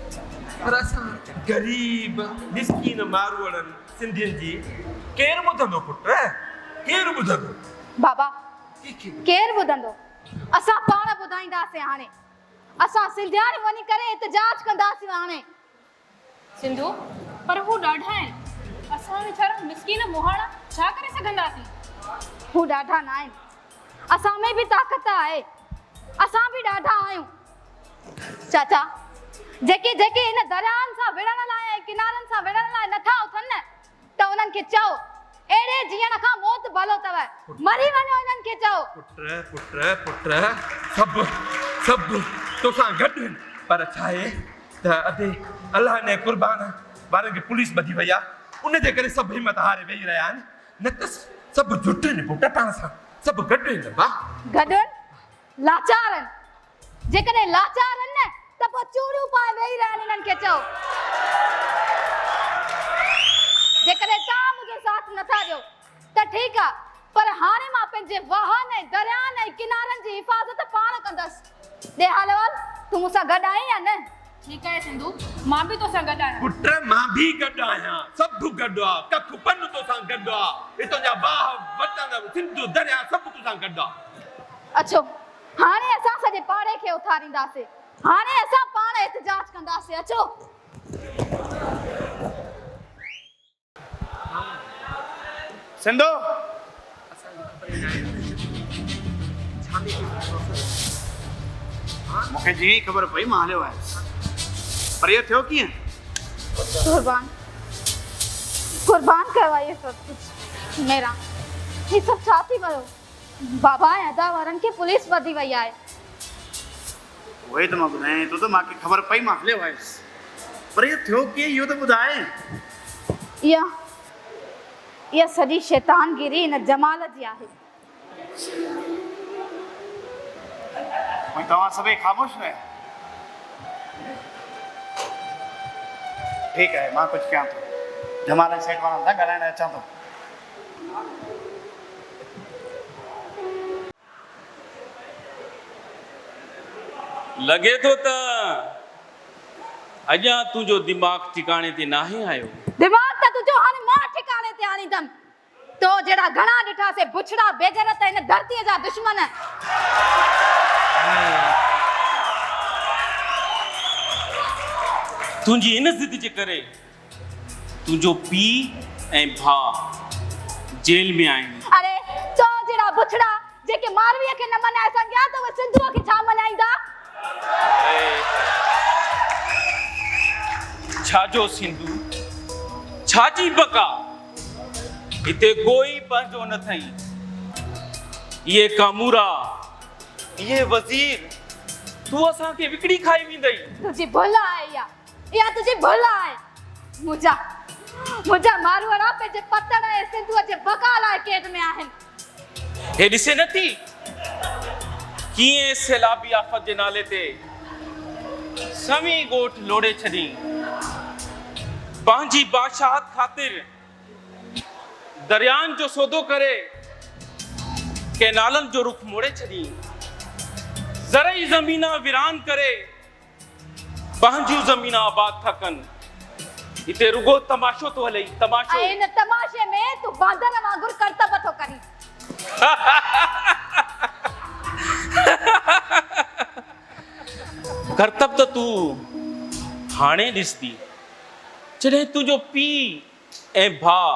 पर असां गरीब मिस्कीन मारूअड़नि सिंधियुनि जी केरु ॿुधंदो पुट, केरु ॿुधंदो? बाबा केरु ॿुधंदो? असां पाण ॿुधाईंदासीं। हाणे असां सिंधियाणी वञी करे एहतजाज कंदासीं। हाणे सिंधु, पर हू ॾाढा आहिनि। असां वीचारा मिसकीन मोहाणा छा करे सघंदासीं? हू ॾाढा न आहिनि, असां में बि ताक़त आहे। असां बि ॾाढा आहियूं। चाचा जेके जेके हिन दरियानि सां विढ़ण लाइ ऐं किनारनि सां विढ़ण लाइ नथा उथनि न त उन्हनि खे चओ अहिड़े जीअण खां मौत भलो अथव, मरी वञो। इन्हनि खे चओ पुट सभु तोसां गॾु आहिनि। पर छा आहे त अधे अलाह ने क़ुर्बान वारनि खे पुलिस ॿधी वई आहे, उनजे करे सभु हिमत हारे वेही रहिया आहिनि। न त सभु जुट आहिनि पुट पाण सां, सभु गॾु आहिनि। गॾु लाचार आहिनि। जेकॾहिं लाचार आहिनि न त पोइ चूड़ियूं पाए वेही रहिया आहिनि। इन्हनि खे चओ जेकॾहिं तव्हां मुंहिंजो साथ नथा ॾियो त ठीकु आहे, पर हाणे मां पंहिंजे वाहन ऐं दरियानि ऐं किनारनि जी हिफ़ाज़त पाण कंदसि। ॾे हालवाल, तूं मूंसां गॾु आई या न? ठीकु आहे सिंधु, मां बि तोसां गॾु आहियां। पुट मां बि गॾु आहियां, सभु गॾु आहे। कखु पन तोसां गॾु आहे। हितां जा बाह वतन सिंधु दरिया सभु तोसां गॾु आहे। अचो हाणे असां सॼे पाड़े खे उथारींदासीं। हाणे असां पाण एहतजाज कंदासीं। अचो सिंधु मूंखे जीअं ई ख़बर पई मां हलियो आयुसि, पर इहो थियो कीअं? कुर्बान कयो आहे इहो सभु कुझु मेरा। हीउ सभु छा थी वियो? बाबा ऐं अदा वारनि खे पुलिस ॿधी वई आहे। उहे त मां ॿुधायां थो त मूंखे ख़बर पई मां हलियो आयुसि, पर इहो थियो कीअं इहो त ॿुधाए। इहा सॼी शैतानगिरी हिन जमाल जी आहे। ऐं तव्हां सभई ख़ामोश रहिया। ठीकु आहे, मां कुझु कयां थो। जमाल सेठ वारनि सां ॻाल्हाइण अचां थो। लॻे थो त अञा तुंहिंजो दिमाग़ ठिकाणे ते नाहे आयो। दिमाग़ त तुंहिंजो हाणे मां ठिकाणे ते आणींदमि। तो जड़ा घणा ॾिठा से बुछड़ा बेगरत इन धरतीअ जा दुश्मन। तुंहिंजी इन ज़िद जे करे तुंहिंजो पीउ ऐं भाउ जेल में आहिनि। अरे तो जड़ा बुछड़ा जेके मारवीअ खे न मनाए सघिया त उहे सिंधूअ खे छा मनाईंदा? छाजो सिंधु, छाजी बका, हिते कोई पंहिंजो न थई। ये कामूरा, ये वज़ीर, तू असांखे विकिणी खाई वेंदई। तुझी भुल आहे या तुझी भुल आहे। मुंहिंजा मारवाड़ा पंहिंजे पतड़ ऐं सिंधूअ जे बका लाइ कैद में आहिनि। हे ॾिसे नथी कीअं सैलाबी आफ़त जे नाले ते सवी ॻोठ लोड़े छॾी, पंहिंजी बादशाहत ख़ातिर दरियानि जो सौदो करे कैनालनि जो रुख मोड़े छॾी, ज़रई ज़मीना वीरान करे पंहिंजूं ज़मीना आबाद था कनि। हिते रुगो तमाशो तो हले, तमाशो। ऐं इन तमाशे में तू बांदर वांगुरु करतब थो करी। करतब तो तू हाणे ॾिसदी जॾहिं तुंहिंजो पीउ ऐं भाउ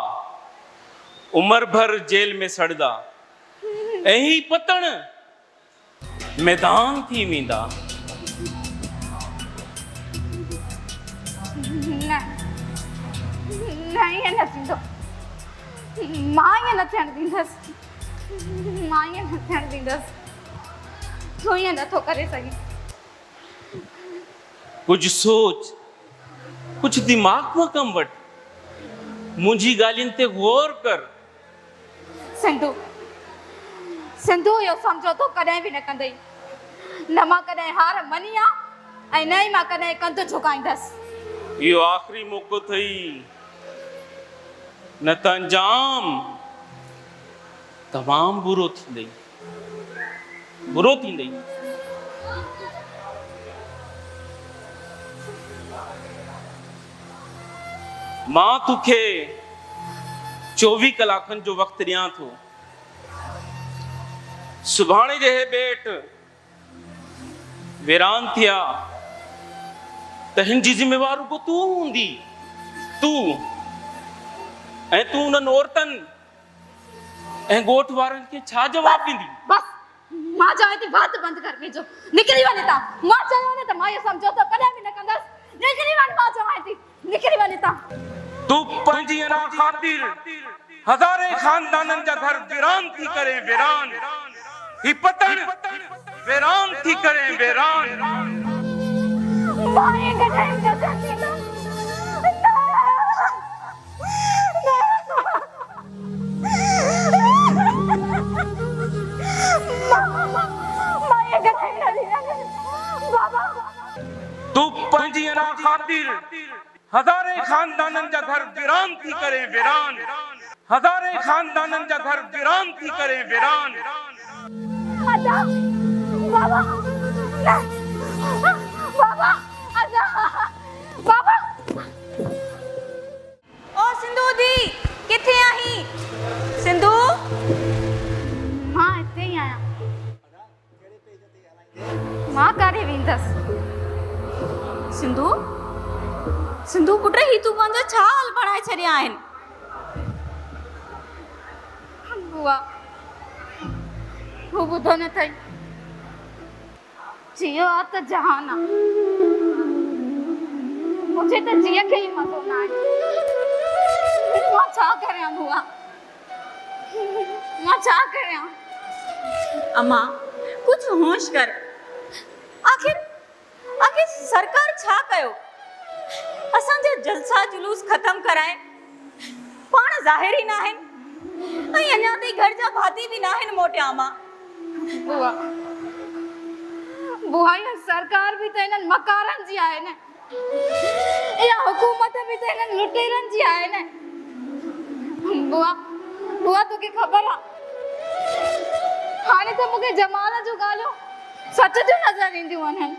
उमिरि भर जेल में सड़दा ऐं ही पतण मैदान थी वेंदा। न ईअं न थींदो। मां ईअं न थियण ॾींदसि। तूं ईअं नथो करे सघीं। कुछ सोच, कुछ दिमाग में कम वठ, मुंहिंजी ॻाल्हियुनि ते गौर कर। सिंधु इहो समझोतो कॾहिं बि न कंदई। न मां कॾहिं हार मनी आहे ऐं न ई मां कॾहिं कंध झुकाईंदसि। इहो आख़िरी मौक़ो अथई, न त अंजाम तमामु बुरो थींदई। मां तोखे 24 कलाकनि जो वक़्तु ॾियां थो। सुभाणे जे बेट वीरान थिया त हिन जी ज़िम्मेवार रुगो तूं हूंदी। तूं उन्हनि औरतनि ऐं ॻोठ वारनि खे छा जवाब ॾींदी? बस मां चवां थी बात बंदि कर वेझो, निकिरी वञे था। मां चयो न त मां इहो समझोतो कॾहिं बि न कंदसि। निकिरी वञ, मां चवां थी निकिरी वञे था। तू पंहिंजी अना ख़ातिर हज़ारे ख़ानदाननि जा घर वीरान थी करे वीरान, ही पतन वीरान थी करे वीरान। मां ये कॾहिं न कंदी। तू पंहिंजी अना ख़ातिर हज़ारे ख़ानदाननि जा घर वीरान थी करे वीरान, हज़ारे ख़ानदाननि जा घर वीरान थी करे वीरान। बाबा ओ सिंधु दी किथे आहीं? सिंधु मां हिते ई आहियां। मां काॾे वेंदसि? सिंधु पुट ही तू पंहिंजा छा हाल बणाए छॾिया आहिनि? बुआ हू ॿुधो न अथई, जियो आहे त जहान आहे। मुंहिंजे त जीअ खे ई मज़ो न आहे। मां छा करियां बुआ, मां छा करियां? अम्मा कुछ होश कर। आखिर सरकार छा कयो? असांजा जलसा जुलूस खत्म कराए पाण ज़ाहिर ही न आहिनि ऐं अञा ताईं घर जा भाती बि न आहिनि मोटिया। अम्मा बुआ इहा सरकार बि त हिननि मकारनि जी आहे न। इहा हुकूमत बि त हिननि लुटेरनि जी आहे न। बुआ तोखे ख़बर आहे हाणे त मूंखे जमाल जो ॻाल्हियूं सच जो नज़र ईंदियूं आहिनि।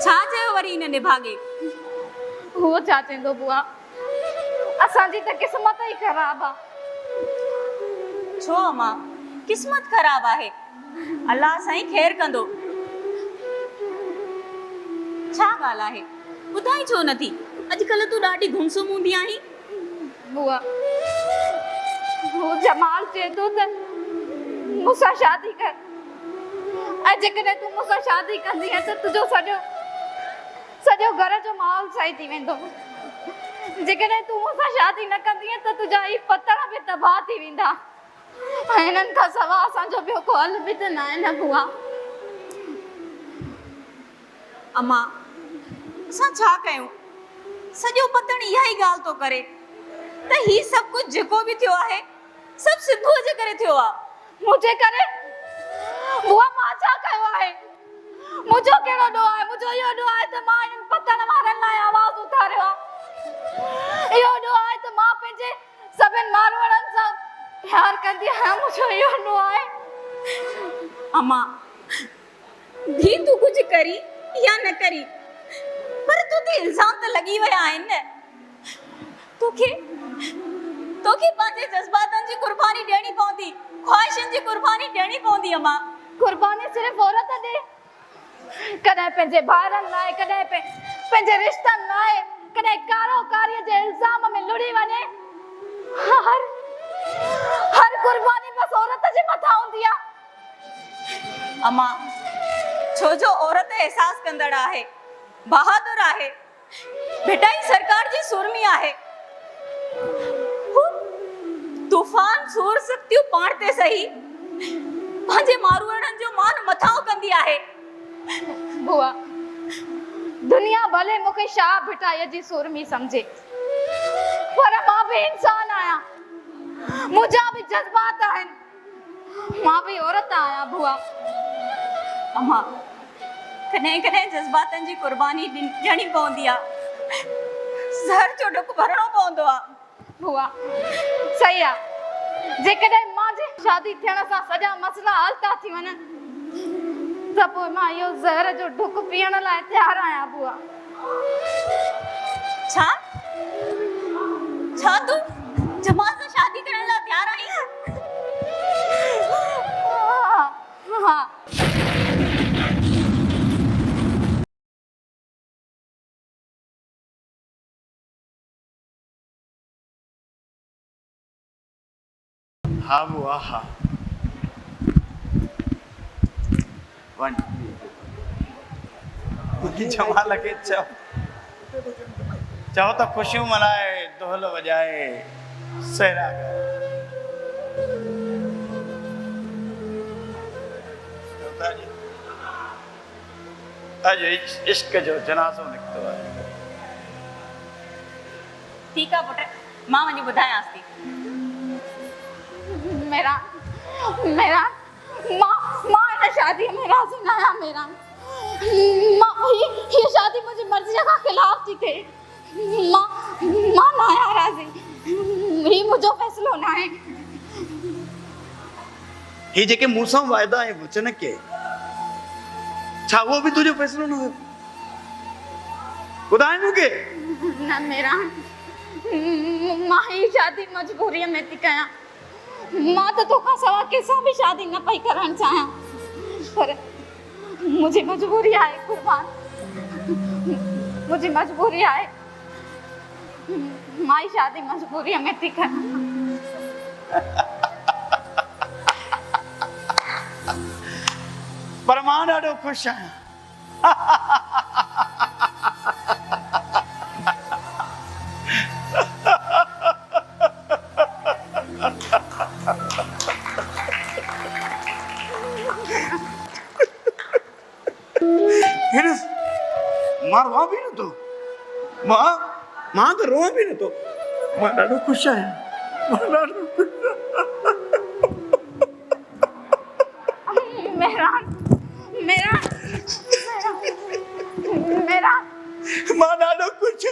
छा चयो वरी हिन निभागे? उहो छा चवंदो बुआ, असांजी त क़िस्मत ई ख़राब आहे। छो अम्मा किस्मत ख़राब आहे अल्लाह साईं ख़ैर कंदो छा ॻाल्हि आहे ॿुधाई छो नथी अॼुकल्ह तूं ॾाढी गुमसुम हूंदी आहीं बुआ वो जमाल चए थो त मूंसां शादी कर ऐं जेकॾहिं तूं मूंसां शादी कंदी त तुंहिंजो सॼो घर जो माहौल सही थी वेंदो जेकॾहिं तूं मूंसां शादी न कंदी त तुंहिंजा ही पतड़ बि तबाह थी वेंदा ऐं हिननि खां सवाइ असांजो ॿियो को हल बि त न आहे न बुआ अम्मा असां छा कयूं सॼो पतण इहा ई ॻाल्हि थो करे त ही सभु कुझु जेको बि थियो आहे सभु सिद्धूअ जे करे थियो आहे मुझे करे बुआ मां छा कयो आहे मुंहिंजो कहिड़ो ॾोह आहे मुंहिंजो इहो ॾोह आहे त मां हिननि पतन वारनि लाइ आवाज़ उथारियो आहे इहो ॾोह आहे त मां पंहिंजे सभिनि मारवाड़नि सां प्यार कंदी आहियां मुंहिंजो इहो ॾोह आहे अम्मा धी तूं कुझु करी या न करी पर तूं ते इल्ज़ाम त लॻी विया आहिनि न तोखे पंहिंजे जज़्बातनि जी कुर्बानी ॾियणी पवंदी ख़्वाहिशनि जी कुर्बानी ॾियणी पवंदी अम्मा कुर्बानी सिर्फ़ु औरत ॾे कॾहिं पंहिंजे ॿारनि लाइ कॾहिं पंहिंजे रिश्तनि लाइ कॾहिं कारोकारीअ जे इल्ज़ाम में लुड़ी वञे हर कुर्बानी बस औरत जे मथां हूंदी आहे अम्मा छो जो औरत एहसास कंदड़ आहे बहादुर आहे बेटा ही सरकार जी सुरमी आहे तूफान सूर सकतियूं पाण ते सही पंहिंजे मारवाड़नि जो मान मथां कंदी आहे बुआ दुनिया भले मूंखे शाह भिटाईअ जी सुरमी सम्झे पर मां बि इंसान आहियां मुंहिंजा बि जज़्बात आहिनि मां बि औरत आहियां बुआ अम्मा कॾहिं कॾहिं जज़्बातनि जी कुर्बानी ॾियणी पवंदी आहे ज़हर जो ढुक भरणो पवंदो आहे बुआ सही आहे जेकॾहिं मां जी शादी थियण सां सॼा मसइला हल था थी वञनि त पोइ मां इहो ज़हर जो ढुक पीअण लाइ तयारु आहियां बुआ छा तूं जमाल सां शादी करण लाइ तयारु आहीं हा हा बुआ हा वन जमाल खे चओ त ख़ुशियूं मल्हाए ढोल वॼाए सहरा ॻाए अॼु इश्क जो जनाज़ो निकितो आहे ठीकु आहे पुट मां वञी ॿुधायांसि थी मेरा मां इन शादी में राज़ी न आहियां मेरा ये शादी मुंहिंजी मर्ज़ीअ खां ख़िलाफ़ थी थिए मां न आहियां राज़ी ही मुंहिंजो फ़ैसिलो न आहे ही जेके मूंसां वाइदा ऐं वचन के छा उहो बि तुंहिंजो फ़ैसिलो न हुयो ॿुधाए मूंखे न मेरा मां ही शादी मजबूरीअ में थी कयां मां त तोखां सवाइ कंहिंसां बि शादी न पई करणु चाहियां पर मुंहिंजी मजबूरी आहे कुर्बान मुंहिंजी मजबूरी आहे मां ही शादी मजबूरीअ में थी कयां पर मां ॾाढो ख़ुशि आहियां मां रोआ बि नथो मां त रोआ बि नथो मां ॾाढो ख़ुशि आहियां मां ॾाढो ख़ुशि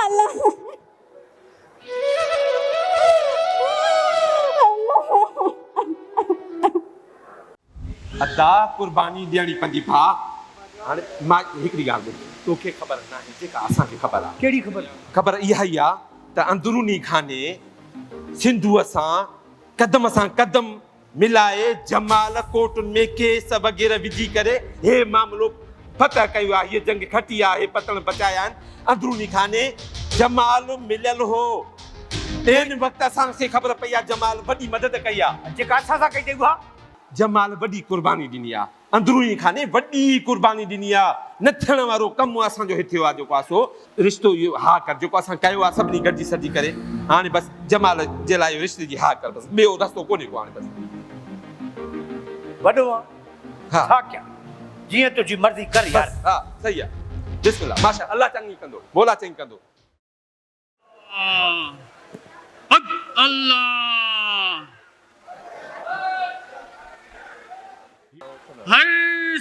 अल्लाह अदा कुर्बानी ॾियणी पवंदी भाउ हाणे मां हिकिड़ी ॻाल्हि ॿुध तोखे ख़बर न आहे जेका असांखे ख़बर आहे कहिड़ी ख़बर ख़बर इहा ई आहे त अंदरूनी खाने सिंधूअ सां कदम मिलाए जमाल कोर्टुनि में केस वग़ैरह विझी करे हे मामिलो फतह कयो आहे हीअ जंग खटी आहे हे पतन बचाया आहिनि अंदरूनी खाने जमाल मिलियल हो इन वक़्तु असांखे ख़बर पई आहे जमाल वॾी मदद कई आहे जेका असां सां कई उहा जमाल वॾी कुर्बानी ॾिनी आहे अंदरूनी खाने वॾी कुर्बानी ॾिनी आहे न थियण वारो कमु असांजो हिते थियो आहे जेको आहे सो रिश्तो इहो हा कर जेको असां कयो आहे सभिनी गॾिजी सॾी करे हाणे बसि जमाल जे लाइ इहो रिश्ते जी हा कर बसि ॿियो रस्तो कोन्हे को हाणे बसि वॾो आहे हा छा कयां जीअं तुंहिंजी मर्ज़ी कर यार हा सही आहे बिस्मिल्लाह माशा अल्लाह चङी कंदो बोला चङी कंदो अल्लाह हर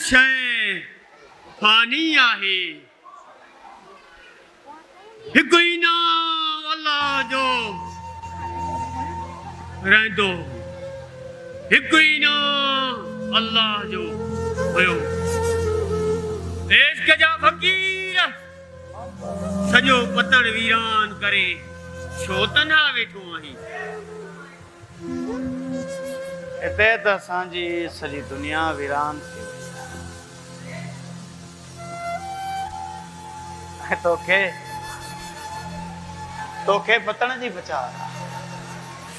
शइ फानी आहे हिकु ई नाम अल्लाह जो रहंदो हिकु ई नाम अल्लाह जो हुयो इश्क जा फ़कीर सॼो पतन वीरान करे छो तन्हा वेठो आहीं हिते त असांजी सॼी दुनिया वीरान थी वई ऐं तोखे पतन जी बचार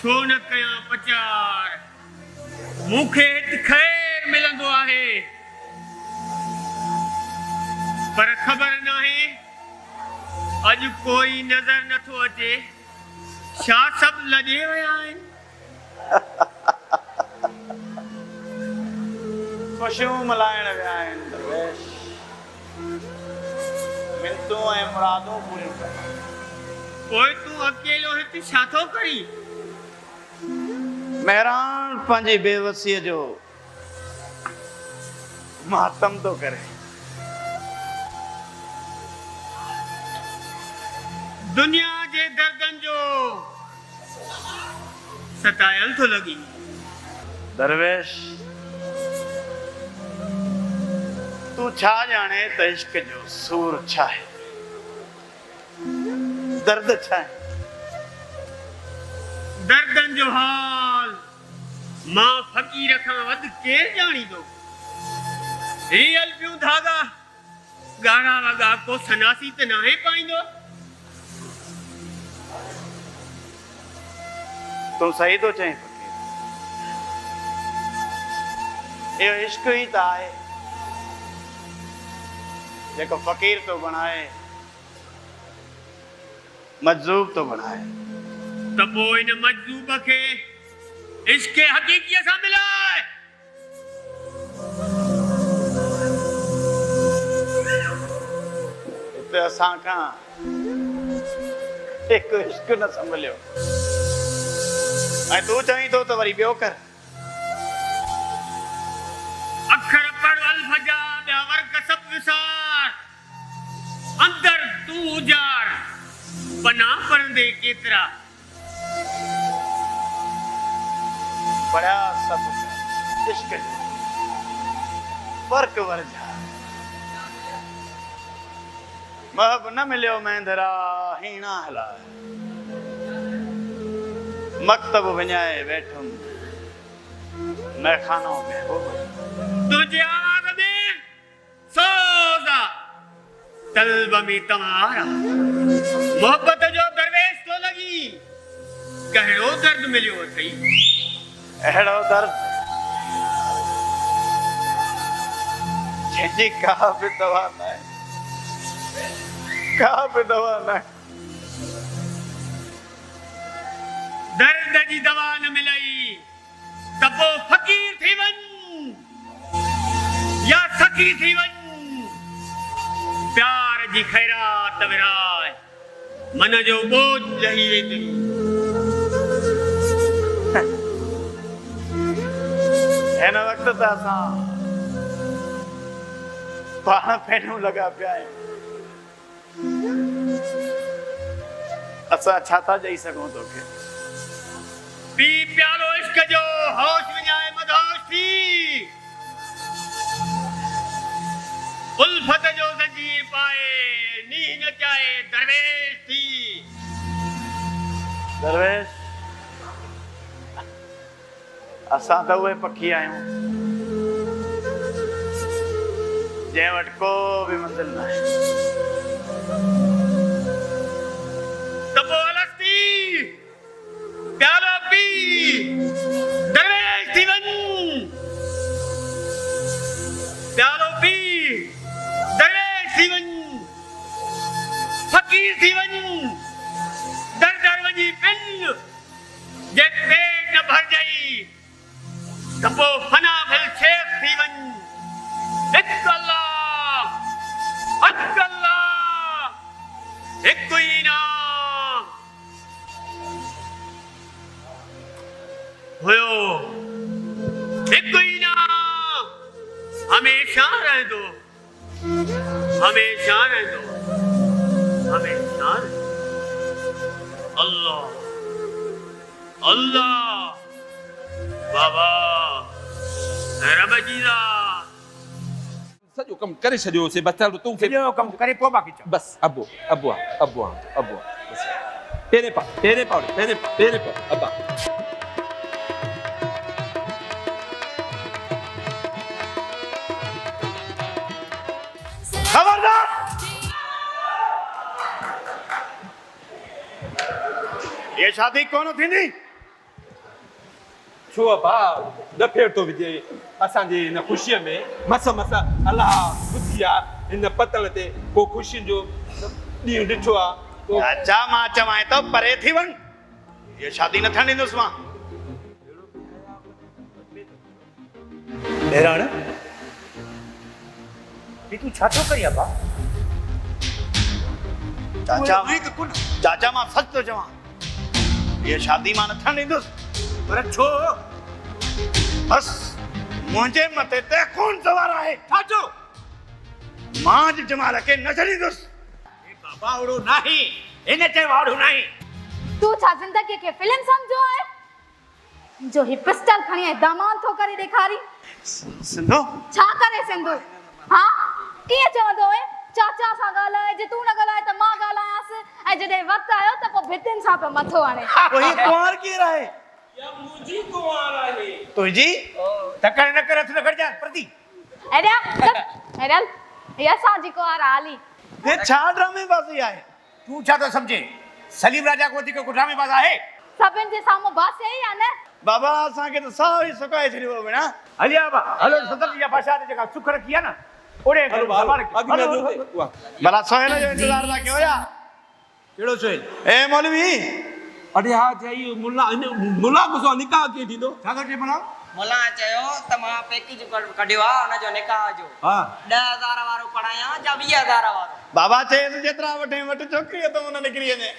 छो न कयां पचार मूंखे हिते ख़ैर मिलंदो आहे पर ख़बर नाहे अॼु कोई नज़र नथो अचे छा सभु लॼे विया आहिनि ख़ुशियूं मल्हाइण विया आहिनि दरवेश मिनतूं ऐं मुरादूं पूरियूं कनि पोइ तूं अकेलो हिते छा थो करीं महिरान पंहिंजी बेवसीअ जो मातम थो करे दुनिया जे दर्दनि जो सतायल थो लॻी दरवेश तूं छा ॼाणे त इश्क जो सूर छा आहे दर्द छा आहे दर्दनि जो हाल मां फ़कीर खां वधि केरु ॼाणींदो रियल पियूं धागा ॻाढ़ा वॻा को सनासी त नाहे पाईंदो तूं सही थो चईं फ़कीर इहो इश्क ई त आहे जेको फ़कीर तो बणाए मजज़ूब तो बणाए त पोइ इन मजज़ूब खे इश्क हक़ीक़ीअ सां मिलाए हिते असां खां हिकु इश्क न संभलियो ऐं तूं चईं थो त वरी ॿियो कर अखर पढ़ अल्फ जा ॿिया वर्ग सभु विसार अंदर तूं उजाड़ पनाह पढ़ंदे केतिरा पढ़िया सभु इश्क जो फ़र्क़ु वरझा महब न मिलियो मेंदरा हीणा हलाए मकतब वञाए वेठुम मैखानो में हो तुझे आवाज़ में सोजा तलब में तमारा मोहब्बत जो दरवेश तो लगी कहिड़ो दर्द मिलियो अथई अहिड़ो दर्द जंहिंजी का बि दवा न आहे का बि दवा न आहे दर्द जी दवा न मिलई त पोइ फ़कीर थी वञ या सखी थी वञ प्यार जी खैरात विराए मन जो बोझ लही वेंदी हिन वक़्तु त असां पाण पहिरियों लॻा पिया आहियूं असां छा था ॾेई सघूं तोखे पी प्यालो इश्क जो होश विञाए मदहोश थी उल्फत जो जंजीर पाए नींह न चाहे दरवेश थी। दरवेश असां त उहे पखी आहियूं जंहिं वटि को बि मंज़िल न आहे। त पोइ हलस्ती प्यालो पी दरवेश थी वञ। प्यालो पी दरवेश थी वञ। फकीर थी वञ। दर दर वञी पिन जे पेट न भरजई त पोइ फना फिल शेख थी वञ। हिकु अल्लाह हिकु अल्लाह हिकु ई नाम हुयो। हिकु ई नाम हमेशा रहंदो हमेशा रहंदो हमेशा रहंदो। अल्लाह अल्लाह बाबा रमजीदा सॼो कमु करे छॾियोसीं बस हल तूं सॼो कमु करे पोइ बाक़ी चओ। बस अबो अबो अबो अबो तेरे पा अब्बा। खबरदार ये शादी कोन थींदी। छो अब्बा न फेर थो विझे असांजे हिन ख़ुशीअ में मस अलाह ख़ुशी आहे हिन पतल ते को ख़ुशियुनि जो ॾींहुं ॾिठो आहे। अच्छा मां चवां तो परे थी वञ। ये शादी न थियण ॾींदुसि मां। बहिराण ही तूं छा थो करी अब्बा? चाचा मां सच थो चवां ये शादी मां न थियण ॾींदुसि। पर छो? बस मुंहिंजे मथे ते खून सवार आहे। छाचो? मां जमाल खे न छॾींदुसि। बाबा ओड़ो नाही हिन चयो ओड़ो नाही। तू छा ज़िंदगी खे फिल्म समझो आहे जो ही पिस्टल खणी दामाद थो करे ॾेखारी। सिंधु छा करे सिंधु? हाँ कीअं चवंदो आहे चाचा सां ॻाल्हाए जे तूं न ॻाल्हाए त मां ॻाल्हायांसि ऐं जॾहिं वक़्तु आयो त पोइ भितियुनि सां पियो मथो हणे। वही कुंवार केरु आहे? या मुंहिंजी कुंवार आहे। तुंहिंजी तकड़ न कर न खड़जा प्रति एडल ये असांजी कुंवार हाली। ये छा ड्रामेबाज़ी आहे? तू छा तो समझे सलीम राजा को वधीक को ड्रामेबाज़ आहे? सभिनि जे साम्हूं बास ई आहे न। बाबा असांखे त साव ई सुकाए छॾियो भेण। हलिया बा हलो सदर या भाषा ते जेका सुख रखी आहे न ओड़े भला सोहेल जो इंतज़ार था कयो या? केड़ो सोहेल? ए मौलवी अरे हा जाई मुला को निकाह कीअं थींदो? छा थो चए भला? मुला चयो त मां पैकेज कढियो आहे हुनजो निकाह जो। हाँ 10,000 वारो पढ़ायां या 20,000 वारो? बाबा चएसि जेतिरा वठे वठ छोकिरीअ त हुन निकिरी वञे।